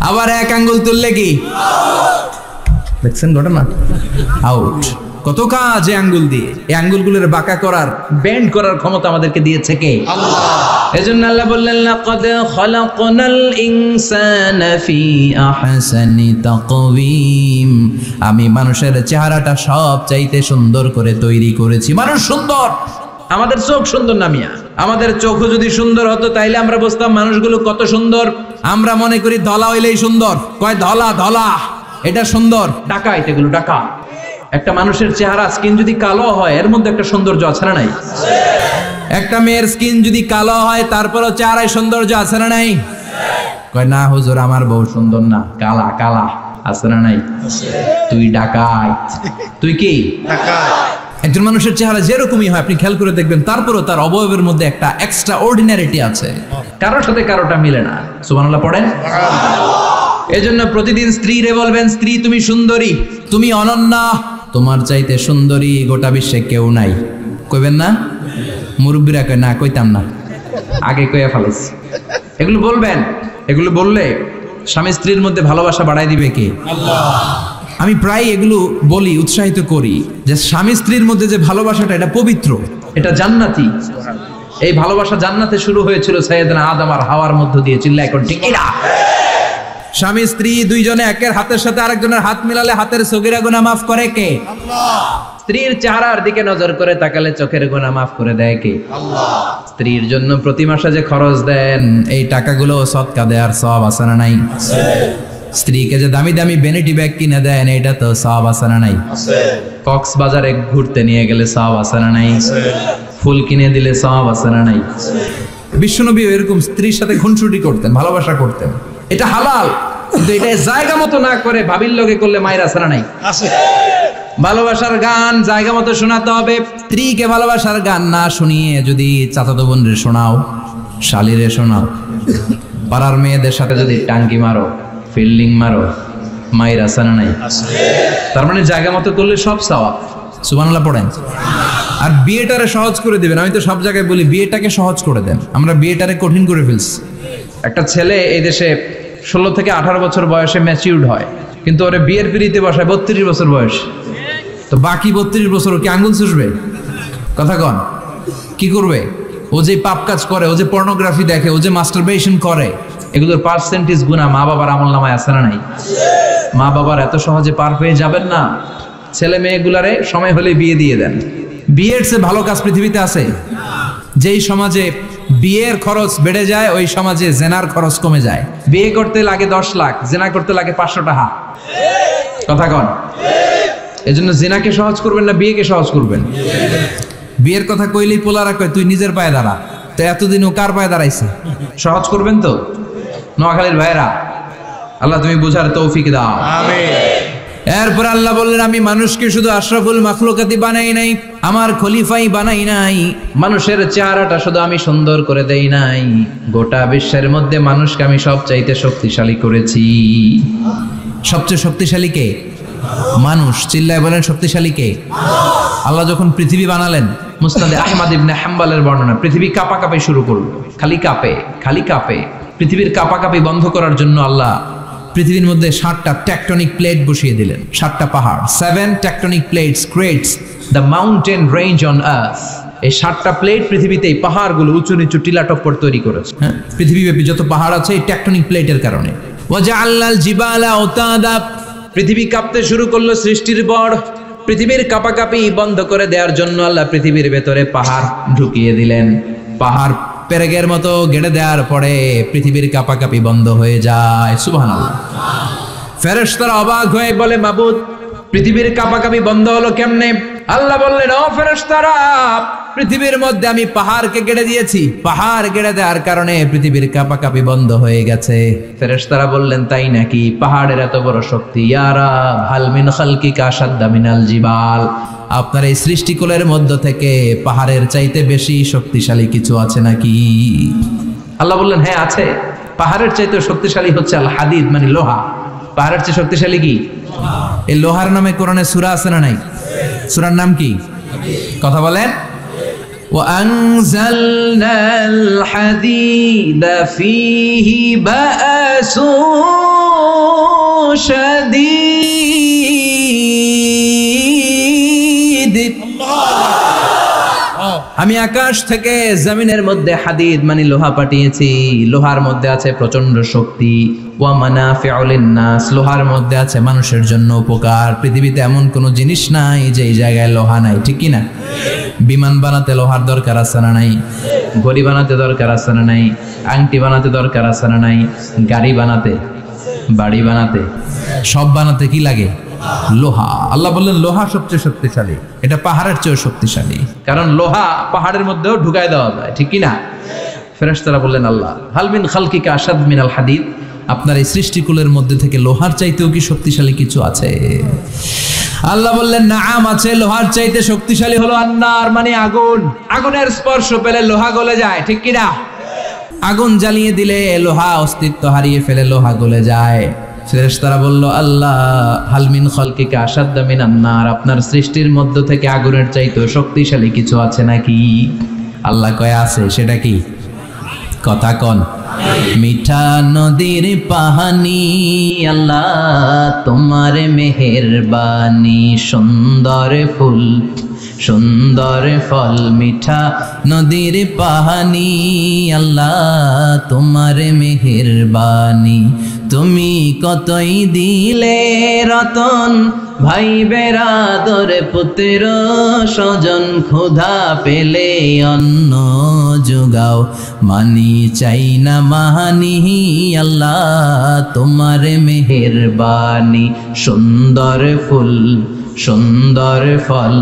আবার 1 আঙ্গুল তুললে কি? দেখছেন ঘটনা? আউট। কত কাজ এই আঙ্গুল দিয়ে। এই আঙ্গুলগুলোর বাঁকা করার, ব্যান্ড করার ক্ষমতা আমাদেরকে দিয়েছে কে? আল্লাহ। এজন্য আল্লাহ বললেন, লাকাদ খালাকনাল ইনসানা ফি আহসানি তাকওয়িম। আমি মানুষের চেহারাটা সব চাইতে সুন্দর করে তৈরি করেছি। মানুষ সুন্দর, আমাদের চোখ সুন্দর না মিয়া? আমাদের চোখও যদি সুন্দর হতো, তাইলে আমরা বুঝতাম মানুষগুলো কত সুন্দর। আমরা মনে করি ধলা হইলেই সুন্দর, কয় ধলা ধলা, এটা সুন্দর। ডাকাইত, এগুলো ডাকা। একটা মানুষের চেহারা, স্কিন যদি কালো হয়, এর মধ্যে একটা সৌন্দর্য আছে না নাই? একটা মেয়ের স্কিন যদি কালো হয়, তারপরও চেহারায় সৌন্দর্য আছে না নাই? কয় না হুজুর, আমার বউ সুন্দর না, কালা কালা, আছে না নাই? তুই ডাকাইত। তুই কি? একজন মানুষের চেহারা যেরকমই হয় আপনি খেয়াল করে দেখবেন, তারপরেও তার অবয়বের মধ্যে একটা এক্সট্রা অর্ডিনারিটি আছে, কারোর সাথে কারোটা মিলে না। সুবহানাল্লাহ পড়েন। এজন্য প্রতিদিন স্ত্রীরে বলবেন, স্ত্রী তুমি সুন্দরী, তুমি অনন্যা, তোমার চাইতে সুন্দরী গোটা বিশ্বে কেউ নাই। কইবেন না? মুরব্বীরা কয় না, কইতাম না, আগে কইয়া ফেলেছি। এগুলো বলবেন, এগুলো বললে স্বামী স্ত্রীর মধ্যে ভালোবাসা বাড়াই দিবে কে? আল্লাহ। আমি প্রায় এগুলো বলি, উৎসাহিত করি যে স্বামী স্ত্রীর মধ্যে যে ভালোবাসাটা, এটা পবিত্র, এটা জান্নাতি। এই ভালোবাসা জান্নাতে শুরু হয়েছিল সাইয়েদনা আদম আর হাওয়ার মধ্য দিয়ে। চিল্লা এখন ঠিক না? স্বামী স্ত্রী দুইজনে একের হাতের সাথে আরেকজনের হাত মিলালে হাতের সগীরা গুনাহ মাফ করে কে? আল্লাহ। স্ত্রীর চেহারার দিকে নজর করে তাকালে চোখের গুনাহ মাফ করে দেয় কে? আল্লাহ। স্ত্রীর জন্য প্রতি মাসে যে খরচ দেন, এই টাকাগুলো সদকা দেওয়ার সওয়াব আছে না নাই? আছে। স্ত্রীকে যে দামি দামি ভ্যানিটি ব্যাগ কিনে দেন, এটা তো সওয়াব আছে না নাই? আছে। কক্সবাজারে ঘুরতে নিয়ে গেলে সওয়াব আছে না নাই? আছে। ফুল কিনে দিলে সওয়াব আছে না নাই? আছে। বিশ্বনবী এরকম স্ত্রীর সাথে খুনসুটি করতেন, ভালোবাসা করতেন, এটা হালাল। কিন্তু এটা জায়গা মতো না করে ভাবির লগে করলে মায়ের আছে না নাই? আছে। ভালোবাসার গান জায়গা মতো শোনাতে হবে। স্ত্রীকে ভালোবাসার গান না শুনিয়ে যদি চাচাতো বোনরে শোনাও, শালিরে শোনাও, পাড়ার মেয়েদের সাথে যদি টাঙ্কি মারো, ফিল্ডিং মারো, মায়ের আছে না নাই? তার মানে জায়গা মতো করলে সব সওয়াব। সুবহানাল্লাহ পড়েন। আর বিয়েটারে সহজ করে দিবেন। আমি তো সব জায়গায় বলি বিয়েটাকে সহজ করে দেন, আমরা বিয়েটারে কঠিন করে ফেলছি। একটা ছেলে এই দেশে 16 থেকে 18 বছর বয়সে ম্যাচিউরড হয়, কিন্তু ওরে বিয়ের পিড়িতে বসায় 32 বছর বয়স। তো বাকি 32 বছর কি আঙ্গুল চুষবে? কথা কন, কি করবে? ও যে পাপ কাজ করে, ও যে পর্নোগ্রাফি দেখে, ও যে মাস্টারবেশন করে, এগুলোর পার্সেন্টেজ গুনাহ মা বাবার আমলনামায় আছে না নাই? মা বাবার এত সহজে পার পেয়ে যাবেন না। ছেলে মেয়েগুলারে সময় হলে বিয়ে দিয়ে দেন। বিয়ের চেয়ে ভালো কাজ পৃথিবীতে আছে? যেই সমাজে বিয়ের খরচ বেড়ে যায়, ওই সমাজে জেনার খরচ কমে যায়। বিয়ে করতে লাগে 10 লাখ, জেনা করতে লাগে 500 টাকা। কথা কন। এজন্য জেনাকে সহজ করবেন না, বিয়েকে সহজ করবেন? বিয়ের কথা কইলেই পোলারা কয় তুই নিজের পায়ে দাঁড়া। তো এতদিন ও কার পায়ে দাঁড়াইছে? সহজ করবেন তো? নোয়াখালীর ভাইরা, আল্লাহ তুমি বুঝার তৌফিক দাও। আমিন। এরপর আল্লাহ বললেন, আমি মানুষকে শুধু আশরাফুল মাখলুকাতি বানাই নাই, আমার খলিফাই বানাই নাই। মানুষের চেহারাটা শুধু আমি সুন্দর করে দেই নাই, গোটা বিশ্বের মধ্যে মানুষকে আমি সবচাইতে শক্তিশালী করেছি। সবচেয়ে শক্তিশালী কে? মানুষ। চিল্লায় বলেন শক্তিশালী কে? আল্লাহ যখন পৃথিবী বানালেন, মুসনাদে আহমদ ইবনে হাম্বলের বর্ণনা, পৃথিবী কাঁপাকাঁপি শুরু করলো, খালি কাঁপে, খালি কাঁপে। পৃথিবীর কাঁপাকাঁপি বন্ধ করার জন্য আল্লাহ পৃথিবীর মধ্যে 7টা টেকটনিক প্লেট বসিয়ে দিলেন। 7টা পাহাড়, 7 tectonic plates creates the mountain range on earth. এই 7টা প্লেট পৃথিবীতে এই পাহাড়গুলো উঁচু নিচু টিলা টপ্পর তৈরি করেছে। হ্যাঁ, পৃথিবীব্যাপী যত পাহাড় আছে এই টেকটনিক প্লেটের কারণে। ওয়াজআলনাল জিবালা আওতাদা, পৃথিবী কাঁপতে শুরু করলো সৃষ্টির বড়। পৃথিবীর কাঁপাকাঁপি বন্ধ করে দেওয়ার জন্য আল্লাহ পৃথিবীর ভেতরে পাহাড় ঢুকিয়ে দিলেন। পাহাড় পেরেকের মতো গেড়ে দেওয়ার পরে পৃথিবীর কাঁপাকাঁপি বন্ধ হয়ে যায়। সুবহানাল্লাহ। ফেরেশতারা অবাক হয়ে বলে, মাবুদ, পৃথিবীর কাঁপাকাঁপি বন্ধ হলো কেমনে? আল্লাহ বললেন, ও ফেরেশতারা, পৃথিবীর মধ্যে আমি পাহাড়কে গেড়ে দিয়েছি। পাহাড় গেড়ে দেওয়ার কারণে পৃথিবীর কাঁপাকাঁপি বন্ধ হয়ে গেছে। ফেরেশতারা বললেন, তাই নাকি? পাহাড়ের এত বড় শক্তি। ইয়া রাব, হাল মিন খালকিকা আশাদ্দা মিনাল জিবাল, আপনার এই সৃষ্টিকুলের মধ্য থেকে পাহাড়ের চাইতে বেশি শক্তিশালী কিছু আছে নাকি? আল্লাহ বললেন, হ্যাঁ আছে। পাহাড়ের চাইতে শক্তিশালী হচ্ছে আল হাদিদ, মানে লোহা। পাহাড়ের চেয়ে শক্তিশালী কি? এই লোহার নামে কোরআনে সূরা আছে না নাই? সূরার নাম কি? কথা বলেন। وأنزلنا الحديد فيه بأس شديد। আমি আকাশ থেকে জমিনের মধ্যে হাদিদ মানে লোহা পাঠিয়েছি। লোহার মধ্যে আছে প্রচন্ড শক্তি। ওয়া মানাফিউ লিন-নাস, লোহার মধ্যে আছে মানুষের জন্য উপকার। পৃথিবীতে এমন কোনো জিনিস নাই যে এই জায়গায় লোহা নাই, ঠিক কি না? বিমান বানাতে লোহার দরকার আছে না নাই? ঘড়ি বানাতে দরকার আছে না নাই? আংটি বানাতে দরকার আছে না নাই? গাড়ি বানাতে, বাড়ি বানাতে, সব বানাতে কি লাগে? লোহা। আল্লাহ বললেন লোহা সবচেয়ে শক্তিশালী। এটা পাহাড়ের চেয়ে শক্তিশালী, কারণ লোহা পাহাড়ের মধ্যেও ঢুকায় দেওয়া যায়, ঠিক কি না? ফেরেশতারা বললেন, আল্লাহ, হাল মিন খালকিকা আশাদ মিনাল হাদিদ, আপনার এই সৃষ্টিকুলের মধ্যে থেকে লোহার চাইতেও কি শক্তিশালী কিছু আছে? আল্লাহ বললেন নাআম আছে, লোহার চাইতে শক্তিশালী হলো আন্নার, মানে আগুন। আগুনের স্পর্শ পেলে লোহা গলে যায়, ঠিক কিনা? আগুন জ্বালিয়ে দিলে লোহা অস্তিত্ব হারিয়ে ফেলে, লোহা গলে যায়। ফেরেশতারা বলল আল্লাহ হাল মিন খালকিকা আশাদ্দা মিনান নার, আপনার সৃষ্টির মধ্য থেকে আগুনের চাইতে শক্তিশালী কিছু আছে নাকি? আল্লাহ কয় আছে। সেটা কি? কথা কন। মিঠা নদীর পাহানি আল্লাহ তোমার মেহেরবানি, সুন্দর ফুল সুন্দর ফল, মিঠা নদীর পাহানি আল্লাহ তোমার মেহেরবানি। তুমি কতই দিলে রতন, ভাই বেরাদর পুত্র স্বজন, ক্ষুধা পেলে অন্ন যোগাও, মানি চাই না মাহানি আল্লাহ তোমার মেহেরবানি। সুন্দর ফুল সুন্দর ফল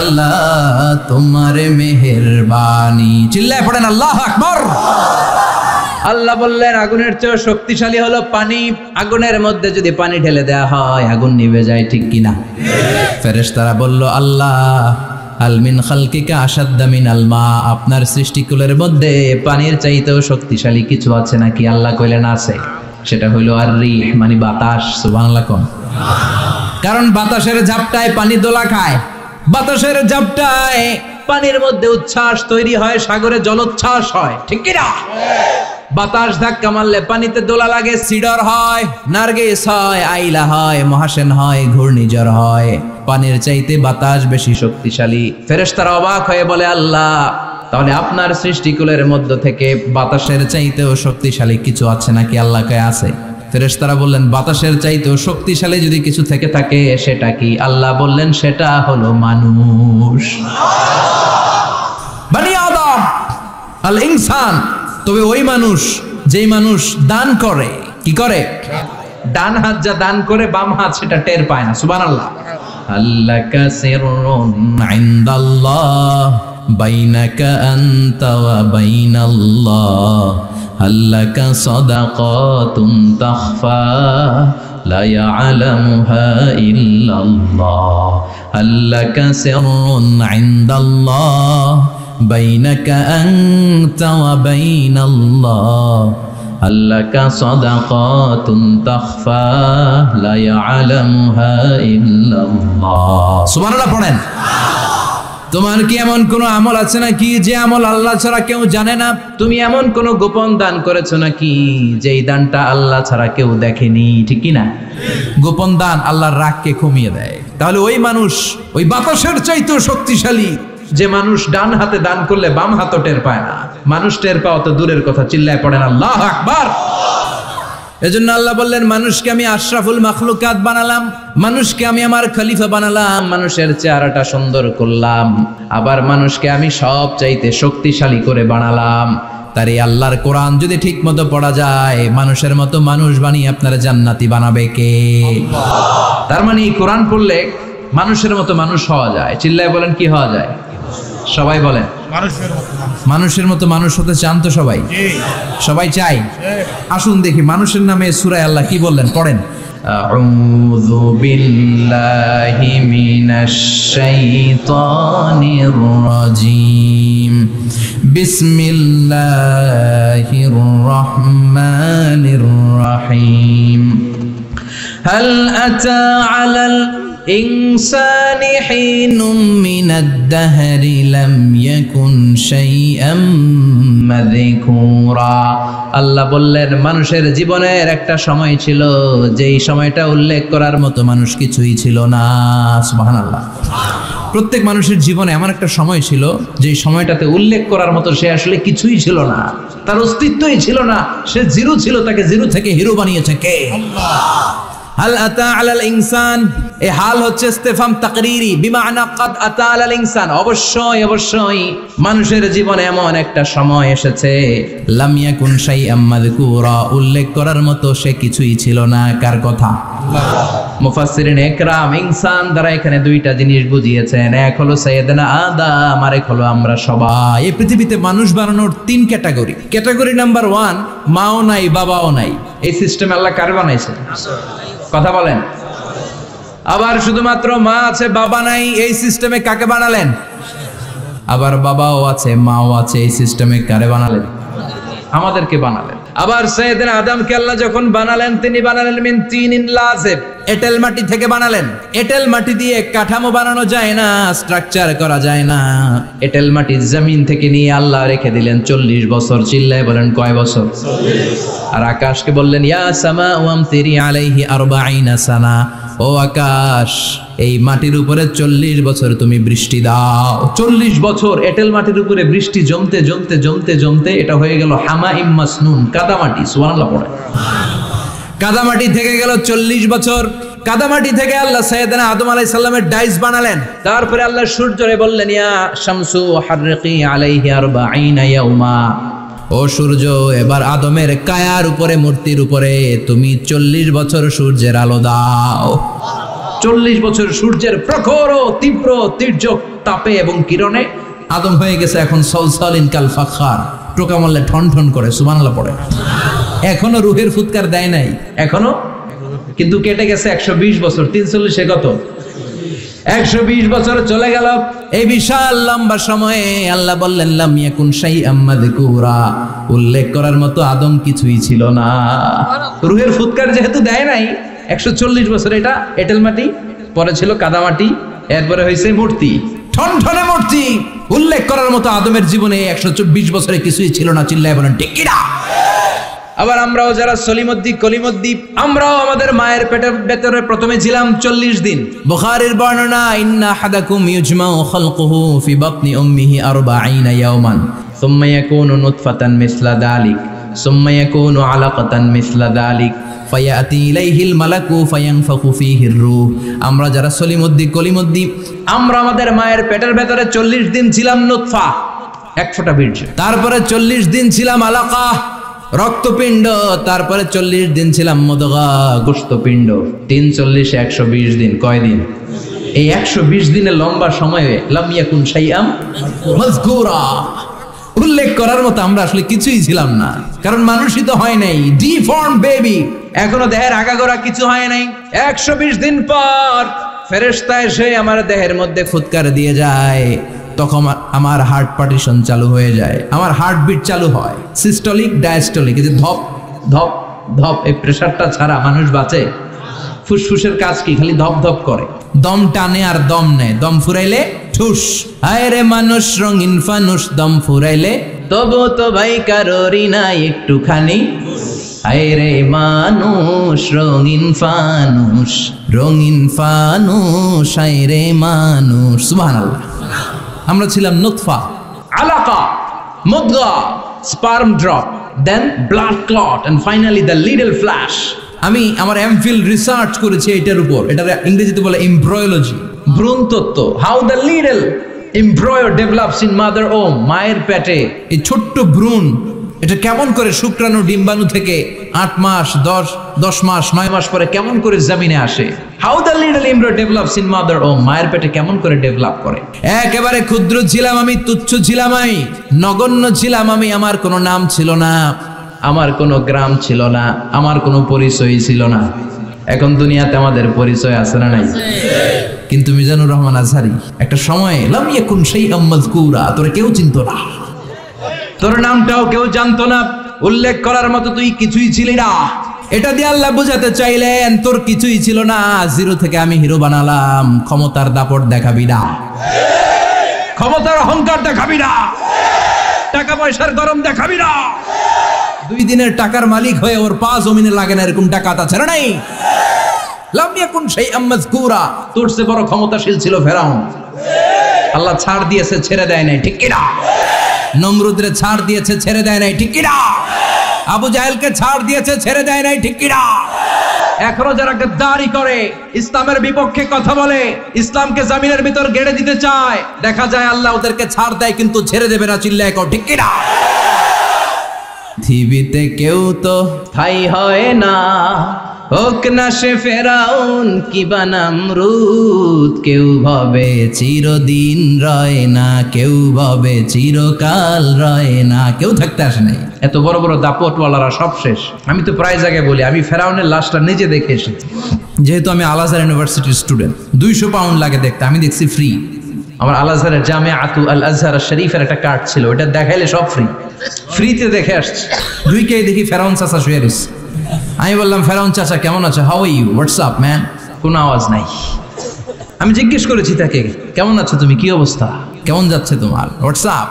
আল্লাহ তোমার মেহেরবানি। চিল্লায় পড়েন আল্লাহু আকবার। আল্লাহ বললেন আগুনের চেয়ে শক্তিশালী হলো পানি। আগুনের মধ্যে যদি পানি ঢেলে দেয়া হয় আগুন নিভে যায়, ঠিক কিনা? ফেরেশতারা বলল আল্লাহ আল মিন খালকিকা আশাদ্দা মিনাল মা, আপনার সৃষ্টিকুলের মধ্যে পানির চাইতেও শক্তিশালী কিছু আছে নাকি? আল্লাহ কইলেন আছে। সেটা হইলো আর রিহ, মানে বাতাস। সুবহানাল্লাহ কোন। কারণ বাতাসের ঝাপটায় পানি দোলা খায়, বাতাসের ঝাপটায় পানির মধ্যে উচ্ছ্বাস তৈরি হয়, সাগরে জলোচ্ছ্বাস হয়, ঠিক কিনা? বাতাস ধাক্কা মারলে পানিতে দোলা লাগে, সিডর হয়, নার্গিস হয়, আইলা হয়, মহাসেন হয়, ঘূর্ণিঝড় হয়। পানির চাইতে বাতাস বেশি শক্তিশালী। ফেরেশতারা অবাক হয়ে বলে আল্লাহ তাহলে আপনার সৃষ্টিকুলের মধ্য থেকে বাতাসের চাইতেও শক্তিশালী কিছু আছে নাকি? আল্লাহ কয় আছে। ফেরেশতারা বললেন বাতাসের চাইতেও শক্তিশালী যদি কিছু থেকে থাকে সেটা কি? আল্লাহ বললেন সেটা হলো মানুষ, বনি আদম, আল ইনসান। তবে ওই মানুষ যেই মানুষ দান করে, কি করে? ডান হাত যা দান করে বাম হাত সেটা টের পায় না। সুবহানাল্লাহ। আল্লাকা সিররুন ইনদাল্লাহ বাইনাকা আনতা ওয়া বাইনাল্লাহ, আল্লাকা সাদাকাতুন তাখফা লা ইয়ালামুহা ইল্লাল্লাহ, আল্লাকা সিররুন ইনদাল্লাহ বাইনাকা আনতা ওয়া বাইনাল্লাহ, আল্লাকা সাদাকাতুন তাখফা লা ইয়ালামুহা ইল্লাল্লাহ। সুবহানাল্লাহ পড়েন। তোমার কি এমন কোন আমল আছে নাকি যে আমল আল্লাহ ছাড়া কেউ জানে না? তুমি এমন কোন গোপন দান করেছো নাকি যেই দানটা আল্লাহ ছাড়া কেউ দেখেনি, ঠিক কি না? গোপন দান আল্লাহর রাগকে কমিয়ে দেয়। তাহলে ওই মানুষ ওই বাতাসের চাইতেও শক্তিশালী, যে মানুষ ডান হাতে দান করলে বাম হাতও টের পায় না। মানুষ টের পাওয়া তো দূরের কথা, চিল্লায় পড়েন আল্লাহু আকবার। এজন্য আল্লাহ বললেন মানুষকে আমি আশরাফুল মাখলুকাত বানালাম, মানুষকে আমি আমার খলিফা বানালাম, মানুষের চেহারাটা সুন্দর করলাম, আবার মানুষকে আমি সব চাইতে শক্তিশালী করে বানালাম। তার এই আল্লাহর কোরআন যদি ঠিক মতো পড়া যায়, মানুষের মতো মানুষ বানিয়ে আপনার জান্নাতি বানাবে কে? তার মানে এই কোরআন পড়লে মানুষের মতো মানুষ হওয়া যায়। চিল্লায় বলেন কি হওয়া যায়? সবাই বলেন মানুষের মতো মানুষ হতে চান তো সবাই? সবাই চাই। আসুন দেখি মানুষের নামে সূরায় আল্লাহ কি বললেন, পড়েন। আউযু বিল্লাহি মিনাশ শাইতানির রাজিম, বিসমিল্লাহির রহমানির রহিম। হাল আতা আলাল ইনসানি হিনুম মিনাদ-দাহরি লাম ইয়াকুন শাইআম মাযকুরা। আল্লাহ বললেন মানুষের জীবনের একটা সময় ছিল যেই সময়টা উল্লেখ করার মতো মানুষ কিছুই ছিল না। সুবহানাল্লাহ। প্রত্যেক মানুষের জীবনে এমন একটা সময় ছিল যেই সময়টাতে উল্লেখ করার মতো সে আসলে কিছুই ছিল না, তার অস্তিত্বই ছিল না, সে জিরো ছিল, তাকে জিরো থেকে হিরো বানিয়েছে কে? আল্লাহ। হাল আতা আলাল ইনসান, এই হাল হচ্ছে ইস্তেফাম তাকরিরি, বিমানা কাদ আতা আলাল ইনসান, অবশ্যই অবশ্যই মানুষের জীবনে এমন একটা সময় এসেছে লাম ইয়াকুন শাইআম মাযকুরা, উল্লেখ করার মতো সে কিছুই ছিল না। কার কথা? মুফাসসিরিন ইকরাম ইনসান দ্বারা এখানে দুইটা জিনিস বুঝিয়েছেন, এক হলো সাইয়েদনা আদম, আর এক হলো আমরা সবাই। এই পৃথিবীতে মানুষ বানানোর তিন ক্যাটাগরি। ক্যাটাগরি নাম্বার 1, মাও নাই বাবাও নাই। এই সিস্টেম আল্লাহ কার বানাইছে? কথা বলেন। আবার শুধুমাত্র মা আছে বাবা নাই, এই সিস্টেমে কাকে বানালেন? আবার বাবাও আছে মাও আছে, এই সিস্টেমে কারে বানালেন? আমাদেরকে বানালেন। আবার সাইয়েদনা আদমকে আল্লাহ যখন বানালেন, তিনি বানালেন মিন তিনিন লাযিব, এঁটেল মাটি থেকে বানালেন। এঁটেল মাটি দিয়ে কাঠামো বানানো যায় না, স্ট্রাকচার করা যায় না। এঁটেল মাটি জমিন থেকে নিয়ে আল্লাহ রেখে দিলেন 40 বছর। চিল্লায় বলেন কয় বছর? 40। আর আকাশকে বললেন ইয়া সামাউ আমতিরি আলাইহি 40 সানা, ও আকাশ এই মাটির উপরে 40 বছর তুমি বৃষ্টি দাও। 40 বছর এঁটেল মাটির উপরে বৃষ্টি জমতে জমতে জমতে জমতে এটা হয়ে গেল হামাইম মাসনুন, কাদামাটি। সুবহানাল্লাহ পড়ে। কাদামাটি থেকে গেল 40 বছর। কাদামাটি থেকে আল্লাহ সাইয়েদনা আদম আলাইহিস সালামের ডাইস বানালেন। তারপরে আল্লাহ সূর্যরে বললেন ইয়া শামসু হাররিকি আলাইহি 40 ইয়াউমা, ও সূর্য এবার আদমের কায়ার উপরে, মূর্তির উপরে তুমি 40 বছর সূর্যের আলো দাও। 40 বছর সূর্যের প্রখর ও তীব্র তির্যক তাপে এবং কিরণে আদম হয়ে গেছে এখন সলসলিন কাল ফাখার, টোকা মারলে ঠন ঠন করে। সুবহানাল্লাহ পড়ে। এখনো রুহের ফুৎকার দেয় নাই, এখনো, কিন্তু কেটে গেছে 120 বছর। 340 কত? 120 বছর চলে গেল। এই বিশাল লম্বা সময়ে আল্লাহ বললেন লাম ইয়াকুন শাইআম মাযকুরা, উল্লেখ করার মতো আদম কিছুই ছিল না। রুহের ফুৎকার যেহেতু দেয় নাই 140 বছর, এটা এঁটেল মাটি, পরে ছিল কাদামাটি, এরপরে হয়েছে মূর্তি, ঠনঠনে মূর্তি। উল্লেখ করার মতো আদমের জীবনে 120 বছরে কিছুই ছিল না। চিল্লায় বলেন ঠিক কিনা? আবার আমরাও যারা সলিমদ্দি কলিমদ্দি, আমরাও আমাদের মায়ের পেটের ভেতরে প্রথমে ছিলাম 40 দিন। বুখারীর বর্ণনা ইন্না হাদাকুম ইউজমাউ খালকুহু ফি বাতনি উম্মিহি 40 ইয়াওমান সুম্মা ইয়াকুনু নুতফাতান মিসলা যালিক সুম্মা ইয়াকুনু আলাকাতান মিসলা যালিক ফায়াতি ইলাইহিল মালাকু ফায়ানফাখু ফীহির রূহ। আমরা যারা সলিমদ্দি কলিমদ্দি, আমরা আমাদের মায়ের পেটের ভেতরে 40 দিন ছিলাম নুতফা, এক ফোঁটা বীর্য। তারপরে 40 দিন ছিলাম আলাকা, রক্তপিণ্ড। তারপরে 40 দিন ছিলাম মুদগা, গোশতপিণ্ড। 3 40 120 দিন। কয় দিন? এই 120 দিনের লম্বা সময়ে লাম ইয়াকুন শাইআম মাযকুরা, উল্লেখ করার মতো আমরা আসলে কিছুই ছিলাম না, কারণ মানুষই তো হয় নাই, ডিফর্ম বেবি, এখনো দেহের আগাগোড়া কিছু হয় নাই। 120 দিন পর ফেরেশতা এসে আমার দেহের মধ্যে ফুৎকার দিয়ে যায়, তখন আমার হার্ট পার্টিশন চালু হয়ে যায়, আমার হার্টবিট চালু হয়, সিস্টোলিক ডায়াস্টোলিক। এই যে ধপ ধপ ধপ, এই প্রেসারটা ছাড়া মানুষ বাঁচে? ফুসফুসের কাজ কি? খালি ধপ ধপ করে, দম টানে আর দম নেয়, দম ফুরাইলে ঠুস। হায় রে মানুষ রঙিন ফানুস, দম ফুরাইলে তবু তো ভাই কারোরই নাই একটুখানি। হায় রে মানুষ রঙিন ফানুস, রঙিন ফানুস, হায় রে মানুষ। সুবহানাল্লাহ। আমরা ছিলাম নুতফা, আলাকা, মুদগা, sperm drop, then blood clot, and finally the little flesh. আমি আমার এমফিল রিসার্চ করেছি এটার উপর। এটা ইংরেজিতে বলে এমব্রায়োলজি, ভ্রূণ তত্ত্ব। How the little embryo develops in mother ওম, মায়ের পেটে এই ছোট্ট ভ্রূণ এটা কেমন করে শুক্রাণু ডিম্বাণু থেকে 8 মাস 10 মাস 9 মাস পরে কেমন করে জমিনে আসে। How the little embryo develops in mother ওম, মায়ের পেটে কেমন করে ডেভেলপ করে। একেবারে ক্ষুদ্র ছিলাম আমি, তুচ্ছ ছিলাম আমি, নগণ্য ছিলাম আমি। আমার কোনো নাম ছিল না, আমার কোনো গ্রাম ছিল না, আমার কোনো পরিচয় ছিল না। এখন দুনিয়াতে আমাদের পরিচয় আছে না নাই? কিন্তু মিজানুর রহমান আজহারি একটা সময় লাম ইয়াকুন শাইআম মাযকুরা, তোরে কেউ চিনতো না, তোর নামটাও কেউ জানতো না, উল্লেখ করার মতো তুই কিছুই ছিলি না। এটা দিয়ে আল্লাহ বুঝাতে চাইলেন তোর কিছুই ছিল না, জিরো থেকে আমি হিরো বানালাম। ক্ষমতার দাপট দেখাবি না, ক্ষমতার অহংকার দেখাবি না, টাকা পয়সার গরম দেখাবি না। 2 দিনের টাকার মালিক হয়ে ওর পা জমিনে লাগে না, এরকম টাকা তা ছেড়ে নাই। লাম ইয়াকুন শাইআম মাযকুরা, তোর চেয়ে বড় ক্ষমতাশীল ছিল ফেরাউন। আল্লাহ ছাড় দিয়েছে, ছেড়ে দেয় নাই, ঠিক কিনা? নমরুদরে ছাড় দিয়েছে, ছেড়ে দেয় নাই, ঠিক কিনা? আবু জাহেলকে ছাড় দিয়েছে, ছেড়ে দেয় নাই, ঠিক কিনা? এখনো যারা গদ্দারি করে, ইসলামের বিপক্ষে কথা বলে, ইসলামকে জমিনের ভিতর গেড়ে দিতে চায়, দেখা যায় আল্লাহ ওদেরকে ছাড় দেয় কিন্তু ছেড়ে দেবে না। চিল্লায় কও ঠিক কিনা? পৃথিবীতে কেউ তো ঠাই হয় না, হোক না সে ফেরাউন কিবা নামরুদ, কেউ ভাবে চিরদিন রয় না, কেউ ভাবে চিরকাল রয় না, কেউ থাকতে আসে নাই। এত বড় বড় দাপটওয়ালারা সব শেষ। আমি তো প্রায় জায়গায় বলি আমি ফেরাউনের লাশটা নিজে দেখে এসেছি, যেহেতু আমি আল আজহার ইউনিভার্সিটির স্টুডেন্ট। 200 পাউন্ড লাগে দেখতে, আমি দেখছি ফ্রি। আমার আল আজহারের জামিআতু আল আজহার শরীফের একটা কার্ড ছিল, ওটা দেখাইলে সব ফ্রি, ফ্রিতে দেখে আসছি। দুইকেই দেখি ফেরাউন চাচা শুয়ে রয়েছে। আমি বললাম ফেরাউন চাচা কেমন আছো, how are you, what's up man? কোনো আওয়াজ নাই। আমি জিজ্ঞেস করেছি তাকে কেমন আছো তুমি, কি অবস্থা, কেমন যাচ্ছে তোমার, হোয়াটসঅ্যাপ,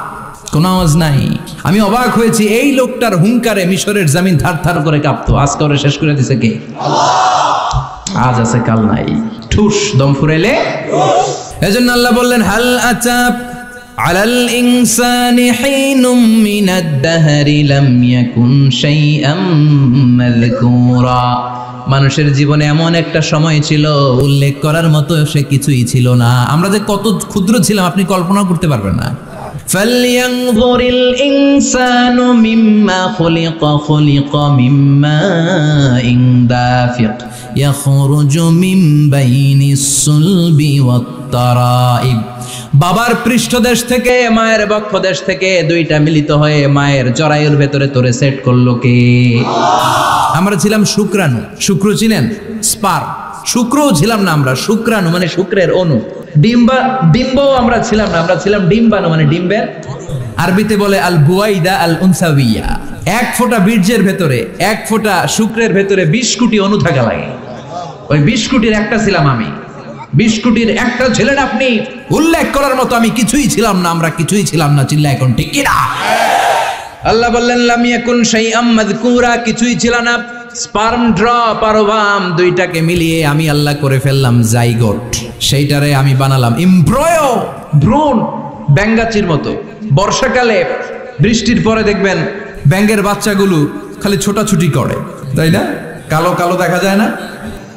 কোনো আওয়াজ নাই। আমি অবাক হয়েছি, এই লোকটার হুঙ্কারে মিশরের জমিন থার থার করে কাঁপতো, আজ করে শেষ করে দিছে কে? আজ আছে কাল নাই, ঠুস দম ফুরাইলে। এজন্য আল্লাহ বললেন হাল আতাব আলাল ইনসানি হিনুম মিনাদ দাহরি লাম ইয়াকুন শাইআম মাযকুরা। মানুষের জীবনে এমন একটা সময় ছিল উল্লেখ করার মতো সে কিছুই ছিল না। আমরা যে কত ক্ষুদ্র ছিলাম আপনি কল্পনা করতে পারবেন না। ফালইয়ানযুরিল ইনসানু মিম্মা খুলিকা, খুলিকা মিম্মা ইন দাফিক ইয়াখরুজু মিন বাইনিস সুলবি ওয়াত তারাইব। বাবার পৃষ্ঠদেশ থেকে, মায়ের বক্ষদেশ থেকে দুইটা মিলিত হয়ে মায়ের জরায়ুর ভেতরে তোরে সেট করলো কে? আমরা ছিলাম শুক্রাণু। শুক্র চিনেন? স্পার্ম। শুক্রও ছিলাম না আমরা, শুক্রাণু মানে শুক্রের অণু। ডিম্বও আমরা ছিলাম না, আমরা ছিলাম ডিম্বাণু মানে ডিম্বের। আরবিতে বলে আল বুয়াইদা আল উনসাবিয়া। এক ফোঁটা বীর্যের ভেতরে, এক ফোঁটা শুক্রের ভেতরে 20 কোটি অণু থাকা লাগে। ওই 20 কোটির একটা ছিলাম আমি। 20 কোটির একটা ছিলেন আপনি। উল্লেখ করার মতো আমি কিছুই ছিলাম না, আমরা কিছুই ছিলাম না। চিল্লা এখন ঠিক কিনা? আল্লাহ বললেন লাম ইয়াকুন শাইআম মাযকুরা, কিছুই ছিল না। স্পার্ম ড্রপ আর ওভাম দুইটাকে মিলিয়ে আমি আল্লাহ করে ফেললাম জাইগোট। সেইটারে আমি বানালাম এমব্রয়ো, ভ্রূণ, ব্যাঙ্গাচির মতো। বর্ষাকালে বৃষ্টির পরে দেখবেন ব্যাঙ্গের বাচ্চাগুলো খালি ছোটাছুটি করে, তাই না? কালো কালো দেখা যায় না?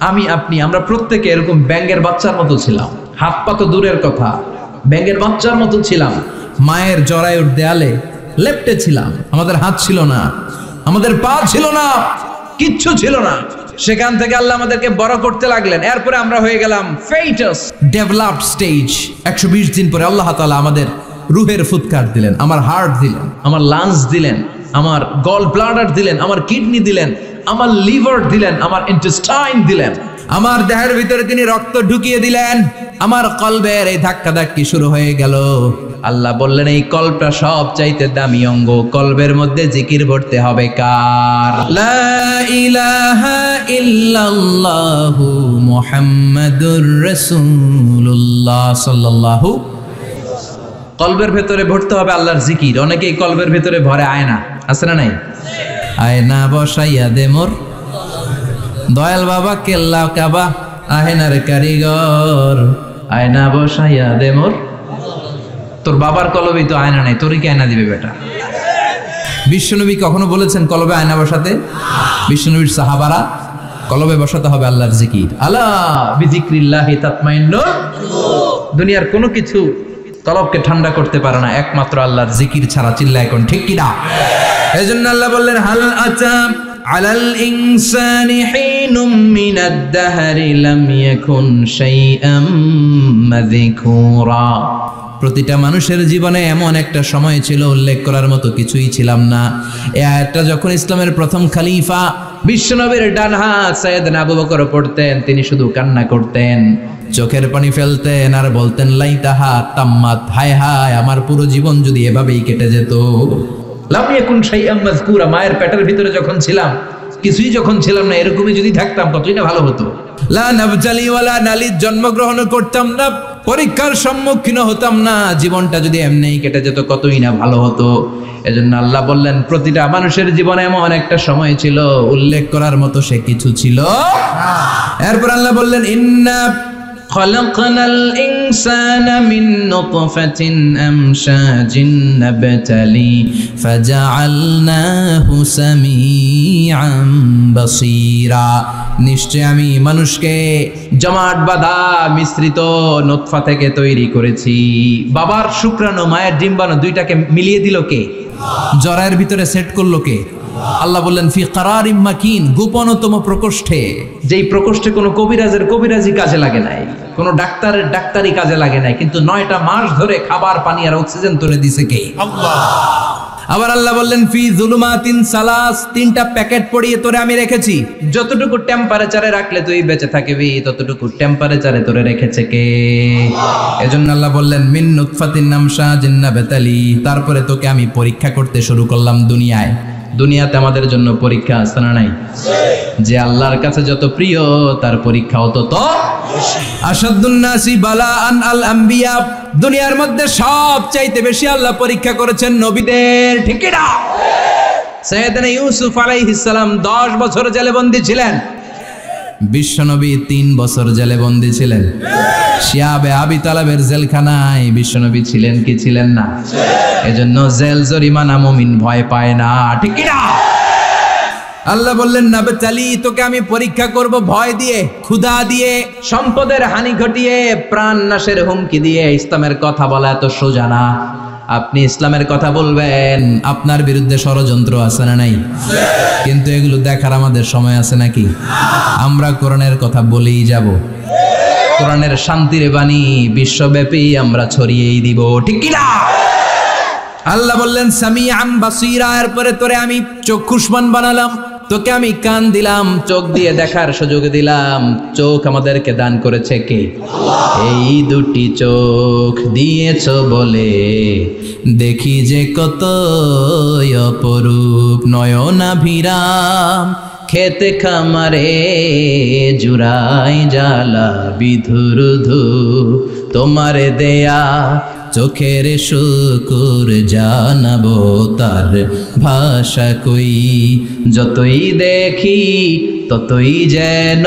আমি আপনি আমরা প্রত্যেকে এরকম ব্যাঙ্গের বাচ্চার মতো ছিলাম। হাত পা তো দূরের কথা, ব্যাঙ্গের বাচ্চার মতো ছিলাম। মায়ের জরায়ুর দেয়ালে লেপ্টে ছিলাম। আমাদের হাত ছিল না, আমাদের পা ছিল না, কিচ্ছু ছিল না। সেখান থেকে আল্লাহ আমাদেরকে বড় করতে লাগলেন। এরপরে আমরা হয়ে গেলাম ফেটাস, ডেভেলপড স্টেজ। 120 দিন পরে আল্লাহ তাআলা আমাদের রুহের ফুৎকার দিলেন, আমার হার্ট দিলেন, আমার লাংস দিলেন, আমার গল ব্লাডার দিলেন, আমার কিডনি দিলেন, আমার লিভার দিলেন, আমার ইন্টেস্টাইন দিলেন। আমার দেহের ভিতরে তিনি রক্ত ঢুকিয়ে দিলেন। আমার কলবের এই ধাক্কাধাক্কি শুরু হয়ে গেল। আল্লাহ বললেন এই কলবটা সব চাইতে দামি অঙ্গ, কলবের মধ্যে জিকির ভরতে হবে কার? লা ইলাহা ইল্লাল্লাহু মুহাম্মাদুর রাসূলুল্লাহ সাল্লাল্লাহু। কলবের ভেতরে ভরতে হবে আল্লাহর জিকির। অনেকেই কলবের ভেতরে ভরে আয়না, আছে না নাই? আয়না বসাইয়া দে মোর দয়াল বাবা, কেল্লা কাবা আয়নার কারিগর, আয়না বসাইয়া দে মোর। তোর বাবার কলবেই তো আয়না নাই, তোরই কি আয়না দিবে বেটা? বিশ্বনবী কখনো বলেছেন কলবে আয়না বসাতে? বিশ্বনবীর সাহাবারা কলবে বসাতে হবে আল্লাহর জিকির। আলা বিযিকরিল্লাহি তাতমাইন্নুল কুলুব। দুনিয়ার কোনো কিছু কলবকে ঠান্ডা করতে পারে না একমাত্র আল্লাহর জিকির ছাড়া। চিল্লা এখন ঠিক কিনা? এজন্য আল্লাহ বললেন হাল আতা আলাল ইনসানি হিনুম মিনাদ দাহরি লাম ইয়াকুন শাইআম মাযকুরা। প্রতিটা মানুষের জীবনে এমন একটা সময় ছিল উল্লেখ করার মতো কিছুই ছিলাম না। এই আয়াতটা যখন ইসলামের প্রথম খলিফা বিশ্বনবীর ডান হাত সাইয়েদনা আবু বকর পড়তেন, তিনি শুধু কান্না করতেন, চোখের পানি ফেলতেন আর বলতেন লাইতাহা তাম্মাত, হায় হায় আমার পুরো জীবন যদি এভাবেই কেটে যেত। লাম ইয়াকুন শাইআম মাযকুরা, মায়ের পেটের ভিতরে যখন ছিলাম কিছুই যখন ছিলাম না, এরকমই যদি থাকতাম কতই না ভালো হতো। লা নাবজালি ওয়ালা নালিদ, জন্মগ্রহণ করতাম না, পরীক্ষার সম্মুখীন হতাম না, জীবনটা যদি এমনিই কেটে যেত কতই না ভালো হতো। এজন্য আল্লাহ বললেন প্রতিটা মানুষের জীবনে এমন একটা সময় ছিল উল্লেখ করার মতো সে কিছু ছিল। এরপর আল্লাহ বললেন ইন্না খালাকনাল ইনসানা মিন নুতফাতিন আমশাজিন নাবতালি ফাজআলনাহু সামিআন বাসীরা। নিশ্চয় আমি মানুষকে জমাট বাঁধা মিশ্রিত নুতফা থেকে তৈরি করেছি। বাবার শুক্রাণু মায়ের ডিম্বাণু দুইটাকে মিলিয়ে দিল কে? জরায়ের ভিতরে সেট করলো কে? আল্লাহ বললেন ফি কারারিম মাকিন, গোপনতম প্রকোষ্ঠে, যেই প্রকোষ্ঠে কোনো কবিরাজের কবিরাজি কাজে লাগে নাই, কোনো ডাক্তারের ডাক্তারি কাজে লাগে নাই, কিন্তু 9টা মাস ধরে খাবার পানি আর অক্সিজেন তুলে দিছে কে? আল্লাহ। আবার আল্লাহ বললেন ফি যুলুমাতিন সালাস, 3টা প্যাকেট পড়িয়ে তোরে আমি রেখেছি, যতটুকু টেম্পারেচারে রাখলে তুই বেঁচে থাকবি ততটুকু টেম্পারেচারে তোরে রেখেছে কে? এজন্য আল্লাহ বললেন মিন নুতফাতিন নামশাজিন নাবতালি, তারপরে তোকে আমি পরীক্ষা করতে শুরু করলাম দুনিয়ায়। দুনিয়াতে আমাদের জন্য পরীক্ষা আছে না নাই? যে আল্লাহর কাছে যত প্রিয় তার পরীক্ষাও তত আশাদ্দুন নাসি বালাআন আল আম্বিয়া, দুনিয়ার মধ্যে সবচাইতে বেশি আল্লাহ পরীক্ষা করেছেন নবীদের, ঠিক কি না? সাইয়েদনা ইউসুফ আলাইহিস সালাম 10 বছর জেলে বন্দী ছিলেন, বিশ্বনবী 3 বছর জেলে বন্দী ছিলেন। শিয়াবে আবি তালেবের জেলখানায় বিশ্বনবী ছিলেন কি ছিলেন না? এজন্য জেল জরিমানা মুমিন ভয় পায় না, ঠিক কি না? আল্লাহ বললেন নাবতালি, তোকে আমি পরীক্ষা করব ভয় দিয়ে, ক্ষুধা দিয়ে, সম্পদের হানি ঘটিয়ে, প্রাণ নাশের হুমকি দিয়ে। ইসলামের কথা বলা এত সোজা না। আপনি ইসলামের কথা বলবেন, আপনার বিরুদ্ধে ষড়যন্ত্র আছে না নাই? কিন্তু এগুলো দেখার আমাদের সময় আছে নাকি? আমরা কোরআনের কথা বলেই যাব, কোরআনের শান্তির বাণী বিশ্বব্যাপী আমরা ছড়িয়েই দিব, ঠিক কি না? আল্লাহ বললেন সামিআন বাসীরা, এরপরে তোরে আমি চক্ষুষ্মান বানালাম, তোকে আমি কান দিলাম, চোখ দিয়ে দেখার সুযোগ দিলাম। চোখ আমাদেরকে দান করেছে কে? এই 2টি চোখ দিয়েছ বলে দেখি যে কত অপরূপ, নয়নাভিরাম খেতে খামারে জুড়াই জ্বালা বিধুরধু, তোমার দেয়া চোখের শুকুর জানাবো তার ভাষা কই, যতই দেখি ততই যেন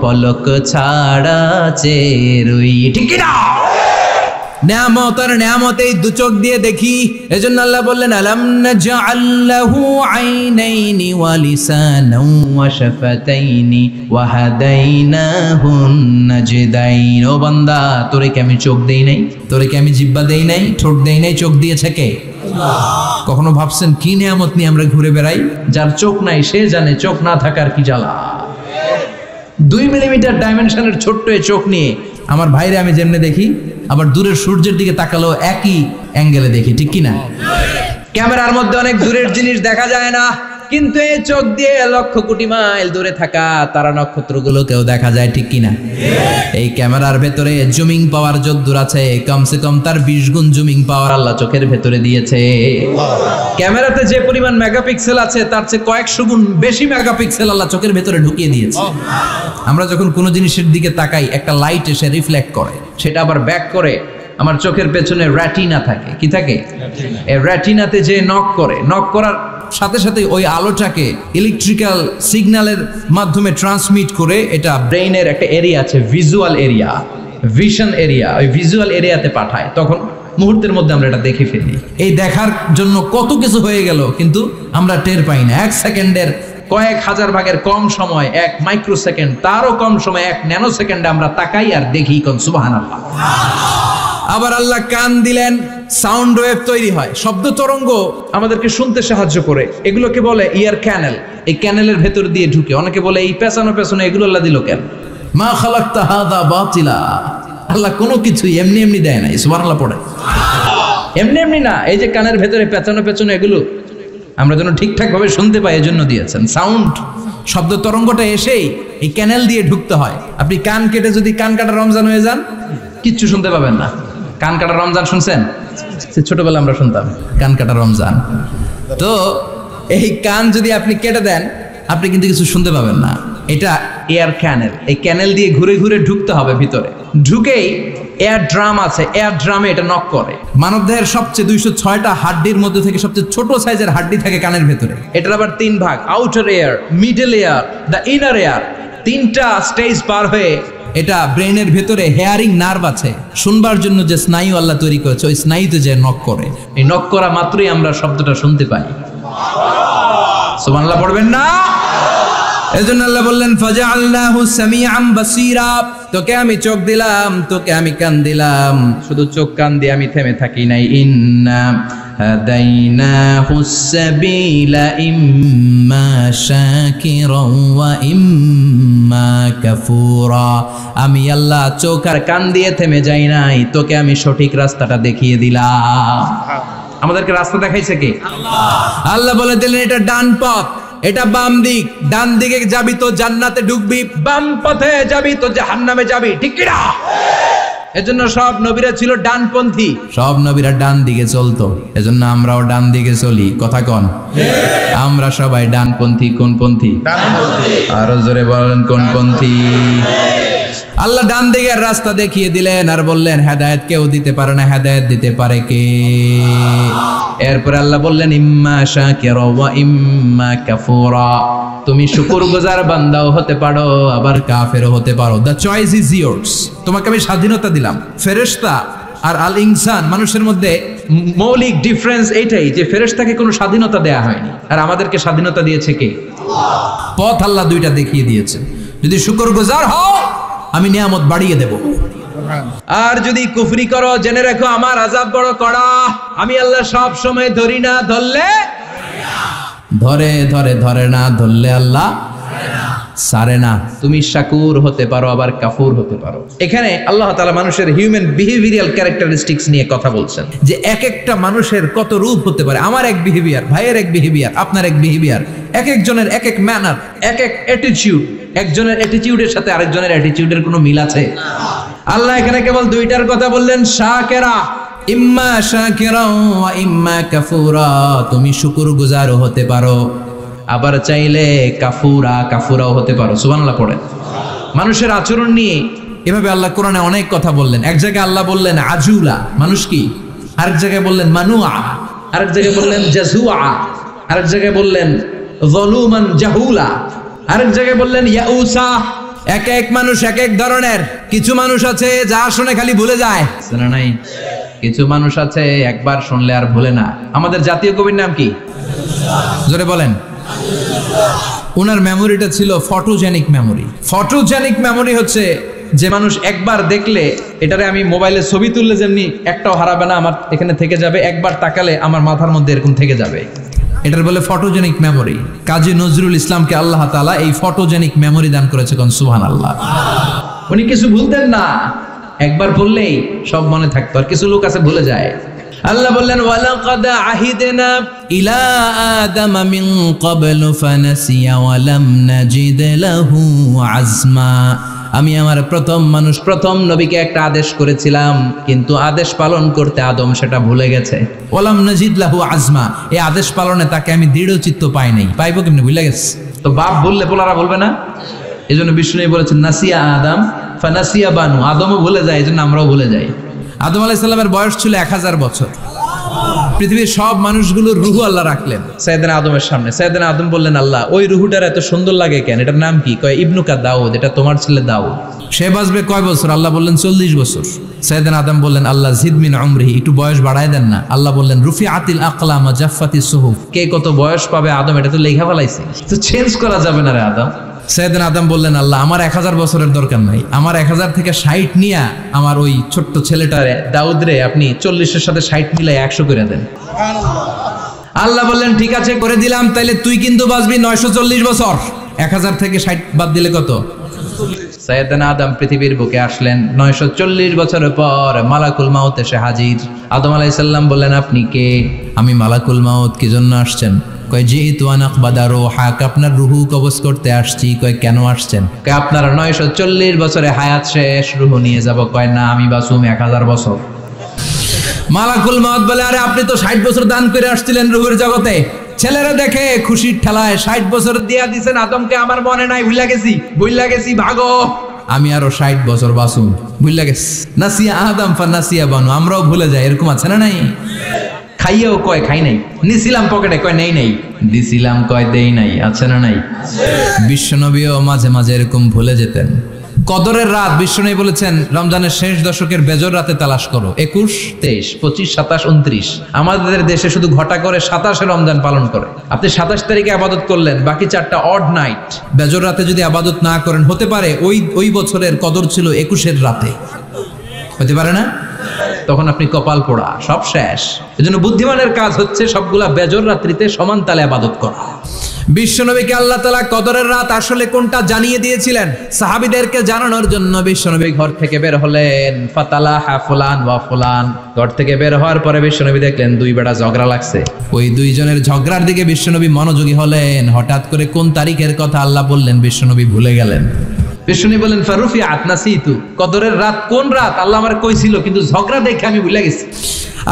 পলক ছাড়া চেরুই, ঠিক না? নিয়ামত আর নিয়ামত এই 2 চোখ দিয়ে দেখি। এজন্য আল্লাহ বললেন আলাম নাজআল লাহু আইনাইনি ওয়া লিসানান ওয়া শাফাতাইনি ওয়া হাদাইনাহুন নাজদাইন। ও বান্দা, তোরে কি আমি চোখ দেই নাই? তোরে কি আমি জিহ্বা দেই নাই? ঠোঁট দেই নাই? চোখ দিয়েছে কে? আল্লাহ। কখনো ভাবছেন কি নিয়ামত নিয়ে আমরা ঘুরে বেড়াই? যার চোখ নাই সে জানে চোখ না থাকার কি জ্বালা। 2 মিলিমিটার ডাইমেনশনের ছোট্ট এই চোখ নিয়ে আমার ভাইরে আমি যেমনে দেখি, আবার দূরের সূর্যের দিকে তাকালেও একই অ্যাঙ্গেলে দেখি, ঠিক কি না? ক্যামেরার মধ্যে অনেক দূরের জিনিস দেখা যায় না, কিন্তু এই চোখ দিয়ে লক্ষ কোটি মাইল দূরে থাকা তারা নক্ষত্রগুলোকেও দেখা যায়, ঠিক কি না? এই ক্যামেরার ভেতরে জুমিং পাওয়ার যদ্দূর আছে, কমসে কম তার 20 গুণ জুমিং পাওয়ার আল্লাহ চোখের ভেতরে দিয়েছে। ক্যামেরাতে যে পরিমাণ মেগাপিক্সেল আছে তার চেয়ে কয়েকশো গুণ বেশি মেগাপিক্সেল আল্লাহ চোখের ভেতরে ঢুকিয়ে দিয়েছে। আমরা যখন কোনো জিনিসের দিকে তাকাই, একটা লাইট এসে রিফ্লেক্ট করে, সেটা আবার ব্যাক করে আমার চোখের পেছনে রেটিনা থাকে। কি থাকে? এই রেটিনাতে যে নক করে, নক করার সাথে সাথে ওই আলোটাকে ইলেকট্রিক্যাল সিগন্যালের মাধ্যমে ট্রান্সমিট করে এটা ব্রেইনের একটা এরিয়া আছে, ভিজুয়াল এরিয়া, ভিশন এরিয়া, ওই ভিজুয়াল এরিয়াতে পাঠায়। তখন মুহূর্তের মধ্যে আমরা এটা দেখে ফেলি। এই দেখার জন্য কত কিছু হয়ে গেল, কিন্তু আমরা টের পাই না। 1 সেকেন্ডের কয়েক হাজার ভাগের কম সময়, 1 মাইক্রোসেকেন্ড, তারও কম সময় 1 ন্যানো সেকেন্ডে আমরা তাকাই আর দেখি। কোন সুবহানাল্লাহ। আবার আল্লাহ কান দিলেন, সাউন্ড ওয়েভ তৈরি হয়, শব্দ তরঙ্গ আমাদেরকে শুনতে সাহায্য করে। এগুলোকে বলে ইয়ার ক্যানেল। এই ক্যানেলের ভেতর দিয়ে ঢুকে। অনেকে বলে এই পেছনে পেছনে এগুলো আল্লাহ দিল কেন? মা খালাকতা হাযা বাতিলা, আল্লাহ কোনো কিছুই এমনি এমনি দেয় না। সুবহানাল্লাহ পড়ে, এমনি এমনি না। এই যে কানের ভেতরে পেছনে পেছনে এগুলো আমরা যেন ঠিকঠাক ভাবে শুনতে পাই, এজন্য দিয়েছেন। সাউন্ড শব্দ তরঙ্গটা এসেই এই ক্যানেল দিয়ে ঢুকতে হয়। আপনি কান কেটে যদি কান কাটা রমজান হয়ে যান, কিচ্ছু শুনতে পাবেন না। কান কাটা রমজান শুনছেন? ছোটবেলা আমরা শুনতাম কান কাটা রমজান। তো এই কান যদি আপনি কেটে দেন, আপনি কিন্তু কিছু শুনতে পাবেন না। এটা এয়ার ক্যানেল। এই ক্যানেল দিয়ে ঘুরে ঘুরে ঢুকতে হবে ভিতরে। ঢুকেই এয়ার ড্রাম আছে, এয়ার ড্রামে এটা নক করে। মানবদেহের সবচেয়ে 206টা হাড্ডির মধ্যে থেকে সবচেয়ে ছোট সাইজের হাড্ডি থাকে কানের ভেতরে। এটার আবার 3 ভাগ, outer air, middle air, the inner air. 3টা স্টেজ পার হয়ে এটা ব্রেনের ভেতরে হেয়ারিং নার্ভ আছে, শুনবার জন্য যে স্নায়ু আল্লাহ তৈরি করেছে, ওই স্নায়ুতে যে নক করে। এই নক করা মাত্রই আমরা শব্দটা শুনতে পাই। সুবহানাল্লাহ পড়বেন না? এজন্য আল্লাহ বললেন ফাজআলনাহু সামিআন বাসীরা, তোকে আমি চোখ দিলাম, তোকে আমি কান দিলাম। শুধু চোখ কান দিয়ে আমি থেমে থাকি নাই। ইন্না হাদাইনাহুস সাবিলা ইম্মা শাকিরাও ওয়া ইম্মা কাফুরা। আমি আল্লাহ চোখ আর কান দিয়ে থেমে যাই নাই, তোকে আমি সঠিক রাস্তাটা দেখিয়ে দিলাম। আমাদেরকে রাস্তা দেখাইছে কে? আল্লাহ। আল্লাহ বলে দিলেন এটা ডান পথ, এটা বাম দিক। ডান দিকে যাবি তো জান্নাতে ঢুকবি, বাম পথে যাবি তো জাহান্নামে যাবি। ঠিক কি না? এজন্য সব নবীরা ছিল ডানপন্থী, সব নবীরা ডান দিকে চলতো। এজন্য আমরাও ডান দিকে চলি। কথা কন, আমরা সবাই ডানপন্থী। কোন পন্থী? আরো জোরে বলেন, কোন পন্থী? আল্লাহ ডান দিকের রাস্তা দেখিয়ে দিলেন আর বললেন হেদায়েত কেউ দিতে পারে না, হেদায়েত দিতে পারে কে? এরপর আল্লাহ বললেন ইম্মা শাকিরা ওয়া ইম্মা কাফুরা। তুমি শুকরগুজার বান্দাও হতে পারো, আবার কাফেরও হতে পারো। The choice is years. তোমাকে আমি স্বাধীনতা দিলাম। ফেরেশতা আর আল ইনসান, মানুষের মধ্যে মৌলিক ডিফারেন্স এটাই যে ফেরেশতাকে কোনো স্বাধীনতা দেয়া হয়নি, আর আমাদেরকে স্বাধীনতা দিয়েছে কে? পথ আল্লাহ দুইটা দেখিয়ে দিয়েছে। যদি শুকরগুজার হও আমি নিয়ামত বাড়িয়ে দেব, আর যদি কুফরি করো জেনে রাখো আমার আযাব বড় কড়া। আমি আল্লাহ সব সময় ধরি না, ধরলে ধরে, ধরে না, ধরলে আল্লাহ সারে না। তুমি শাকুর হতে পারো, আবার কাফুর হতে পারো। এখানে আল্লাহ তাআলা মানুষের হিউম্যান বিহেভিয়ারাল ক্যারেক্টারিস্টিক্স নিয়ে কথা বলছেন, যে এক একটা মানুষের কত রূপ হতে পারে। আমার এক বিহেভিয়ার, ভাইয়ের এক বিহেভিয়ার, আপনার এক বিহেভিয়ার, এক একজনের এক এক ম্যানার, এক এক অ্যাটিটিউড। একজনের অ্যাটিটিউডের সাথে আরেকজনের অ্যাটিটিউডের কোনো মিল আছে? আল্লাহ এখানে কেবল দুইটার কথা বললেন, শাকিরা, ইম্মা শাকিরা ওয়া ইম্মা কাফুরা। তুমি শুকরগুজারও হতে পারো, আবার চাইলে কাফুরাও হতে পারো। সুবহানাল্লাহ পড়েন। মানুষের আচরণ নিয়ে এভাবে আল্লাহ কোরআনে অনেক কথা বললেন। এক জায়গায় আল্লাহ বললেন আজুলা, মানুষ কি? আরেক জায়গায় বললেন মানুয়া, আরেক জায়গায় বললেন জাজুয়া, আরেক জায়গায় বললেন যালুমান জাহুলা, আরেক জায়গায় বললেন ইয়াউসা। এক এক মানুষ এক এক ধরনের। কিছু মানুষ আছে যা শুনে খালি ভুলে যায়, শোনা নাই? কিছু মানুষ আছে একবার শুনলে আর ভুলে না। আমাদের জাতীয় কবির নাম কি? জোরে বলেন। ওনার মেমোরিটা ছিল ফটোজেনিক মেমোরি। ফটোজেনিক মেমোরি হচ্ছে যে মানুষ একবার দেখলে, এটারে আমি মোবাইলে ছবি তুললে যেমনি একটাও হারাবে না, আমার এখানে থেকে যাবে। একবার তাকালে আমার মাথার মধ্যে এরকম থেকে যাবে। এটার বলে ফটোজেনিক মেমোরি। কাজী নজরুল ইসলামকে আল্লাহ তাআলা এই ফটোজেনিক মেমোরি দান করেছে। কোন সুবহানাল্লাহ। উনি কিছু ভুলতেন না, একবার বললেই সব মনে থাকতো। আর কিছু লোক আছে ভুলে যায়। আল্লাহ বললেন ওয়ালাকাদ আহিদনা ইলা আদামা মিন ক্বাবলু ফানাসিয়া ওয়া লাম নাজিদ লাহু আজমা। আমি আমার প্রথম নবীকে একটা আদেশ করেছিলাম, কিন্তু আদেশ পালন করতে আদম সেটা ভুলে গেছে। ওয়ালাম নাজিদ লাহু আজমা, এই আদেশ পালনে তাকে আমি দৃঢ়চিত্ত পাই নাই। পাইবো কেমনে? ভুলে গেছে। তো বাপ বললে পোলারা বলবে না? এজন্য বিষ্ণু বলেছেন নাসিয়া আদম ফানাসিয়া বানু। আদমও ভুলে যায়, এজন্য আমরাও ভুলে যাই। আদম আলাইহিস সালামের বয়স ছিল 1000 বছর। পৃথিবীর সব মানুষগুলোর রুহু আল্লাহ রাখলেন সাইয়েদনা আদমের সামনে। সাইয়েদনা আদম বললেন আল্লাহ ওই রুহুটার এত সুন্দর লাগে কেন? এটার নাম কি? কয় ইবনুকা দাউদ, এটা তোমার ছেলে দাউদ। সে বাঁচবে কয় বছর? আল্লাহ বললেন 40 বছর। সাইয়েদনা আদম বললেন আল্লাহ জিদ মিন উমরিহি, একটু বয়স বাড়ায় দেন না। আল্লাহ বললেন রুফিআতিল আকলাম ওয়া জাফফাতিস সুহুফ। কে কত বয়স পাবে আদম এটা তো লেখা ফেলাইছে, তো চেঞ্জ করা যাবে না রে আদম। সাইয়েদনা আদম বললেন আল্লাহ আমার 1000 বছরের দরকার নাই, আমার 1000 থেকে 60 নিয়ে আমার ওই ছোট্ট ছেলেটারে দাউদ রে আপনি 40-এর সাথে 60 মিলাই 100 করে দেন। আল্লাহ বললেন ঠিক আছে করে দিলাম, তাইলে তুই কিন্তু বাঁচবি 940 বছর। 1000 থেকে 60 বাদ দিলে কত? সাইয়েদনা আদম পৃথিবীর বুকে আসলেন 940 বছরের পর। মালাকুল মাউত এসে হাজির। আদম আলাইহিস সালাম বললেন আপনি কে? আমি মালাকুল মাউত। কি জন্য আসছেন? কয় জিতু আন আকবাদা রূহাক, আপনার রুহু কবজ করতে আসছি। কয় কেন আসছেন? কয় আপনার 940 বছরে হায়াত শেষ, রুহু নিয়ে যাব। কয় না আমি বাঁচুম 1000 বছর। মালাকুল মাউত বলে আরে আপনি তো 60 বছর দান করে আসছিলেন রুহের জগতে। ছেলেরা দেখে খুশির ঠেলায় 60 বছর দিয়া দিছেন আদমকে। আমার মনে নাই, ভুইলা গেছি ভাগো। আমি আরো 60 বছর বাঁচুম, ভুইলা গেছি। নাসিয়া আদম ফানাসিয়া বানু, আমরাও ভুলে যাই। এরকম আছে না নাই? খাইয়েও কয় খাই নাই, নিছিলাম পকেটে কয় নেই নাই, দিছিলাম কয় দেই নাই। আছে না নাই? বিশ্বনবীও মাঝে মাঝে এরকম ভুলে যেতেন। কদরের রাত বিশ্বনবী বলেছেন রমজানের শেষ দশকের বেজর রাতে তালাশ করো। 21, 23, 25, 27, 29। আমাদের দেশে শুধু ঘটা করে 27-এ রমজান পালন করে। আপনি 27 তারিখে আবাদত করলেন, বাকি 4টা অড নাইট। বেজর রাতে যদি আবাদত না করেন, হতে পারে ওই বছরের কদর ছিল 21-এর রাতে, হতে পারে না? তখন আপনি কপাল পোড়া, সব শেষ। এজন্য বুদ্ধিমানের কাজ হচ্ছে সবগুলা বেজর রাত্রিতে সমান তালে ইবাদত করা। বিশ্বনবীকে আল্লাহ তাআলা কদরের রাত আসলে কোনটা জানিয়ে দিয়েছিলেন সাহাবীদেরকে জানানোর জন্য। বিশ্বনবী ঘর থেকে বের হলেন, ফাতালাহা ফুলান ওয়া ফুলান। ঘর থেকে বের হওয়ার পরে বিশ্বনবী দেখলেন দুই বেটা ঝগড়া লাগছে। ওই দুইজনের ঝগড়ার দিকে বিশ্বনবী মনোযোগী হলেন। হঠাৎ করে কোন তারিখের কথা আল্লাহ বললেন বিশ্বনবী ভুলে গেলেন। বিশ্বনবী বলেন ফারুফিআত নাসিতু, কদরের রাত কোন রাত আল্লাহ আমার কইছিল, কিন্তু ঝগড়া দেখে আমি ভুলে গেছি।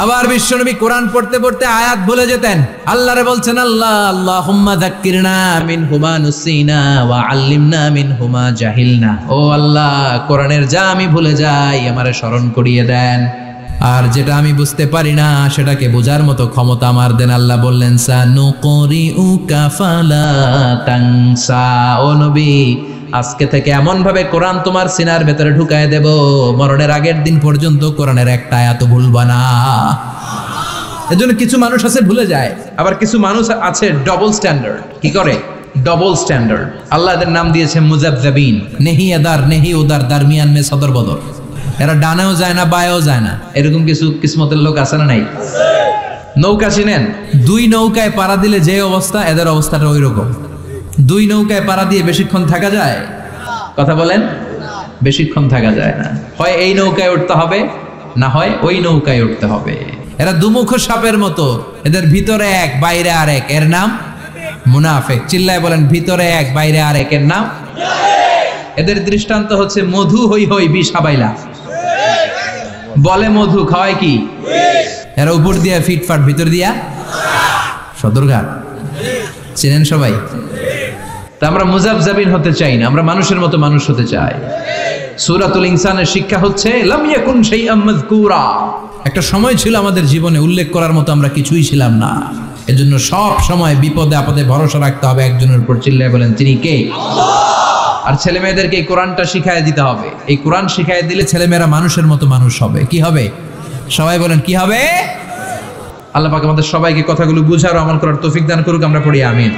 আবার বিশ্বনবী কোরআন পড়তে পড়তে আয়াত ভুলে যেতেন। আল্লাহরে বলছেন আল্লাহ আল্লাহুম্মা যাক্কিরনা মিনহুমা নুসিনা ওয়া আল্লিমনা মিনহুমা জাহিলনা। ও আল্লাহ, কোরআনের যা আমি ভুলে যাই আমারে স্মরণ করিয়ে দেন, আর যেটা আমি বুঝতে পারি না সেটাকে বোঝার মতো ক্ষমতা আমার দেন। আল্লাহ বললেন সানুকরিউকা ফালা তানসা। ও নবী, আজকে থেকে এমন ভাবে কোরআন তোমার সিনার ভেতরে ঢুকায় দেব, মরণের আগের দিন পর্যন্ত কোরআনের একটা আয়াত ভুলবা না। এজন্য কিছু মানুষ আছে ভুলে যায়, আবার কিছু মানুষ আছে ডবল স্ট্যান্ডার্ড। কি করে? Double standard. আল্লাহ এদের নাম দিয়েছে মুজাবজাবিন, নেহি আদার নেহি উদার, দারমিয়ান মে সদর বদর। এরা ডানেও যায় না বায়েও যায় না। এরকম কিছু কিসমতের লোক আছে না নাই? নৌকা চিনেন? দুই নৌকায় পাড়া দিলে যে অবস্থা, এদের অবস্থাটা ওই রকম। দুই নৌকায় পাড়া দিয়ে বেশিক্ষণ থাকা যায়? কথা বলেন, বেশিক্ষণ থাকা যায় না। হয় এই নৌকায় উঠতে হবে, না হয় ওই নৌকায় উঠতে হবে। এরা দুমুখ সাপের মতো, এদের ভিতরে এক বাইরে আরেক, এর নাম মুনাফিক। চিল্লায় বলেন ভিতরে এক বাইরে আরেক, এর নাম। এদের দৃষ্টান্ত হচ্ছে মধু হই হই বিষ হাবাইলা। বলে মধু, খাওয়ায় কি? এরা উপর দিয়া ফিটফাট, ভিতর দিয়া সদরঘাট। চেনেন সবাই? তা আমরা মুজাবজাবিন হতে চাই না, আমরা মানুষের মতো মানুষ হতে চাই। সূরাতুল ইনসানের শিক্ষা হচ্ছে লাম ইয়াকুন শাইআম মাযকুরা। একটা সময় ছিল আমাদের জীবনে উল্লেখ করার মতো আমরা কিছুই ছিলাম না। এজন্য সব সময় বিপদে আপদে ভরসা রাখতে হবে একজনের উপর। চিল্লায় বলেন তিনি কে? আল্লাহ। আর ছেলে মেয়েদেরকে এই কোরআনটা শিখায় দিতে হবে। এই কোরআন শিখায় দিলে ছেলেমেয়েরা মানুষের মতো মানুষ হবে। কি হবে? সবাই বলেন কি হবে? আল্লাহ পাক আমাদের সবাইকে কথাগুলো বুঝার ও আমল করার তৌফিক দান করুক। আমরা পড়ি আমিন।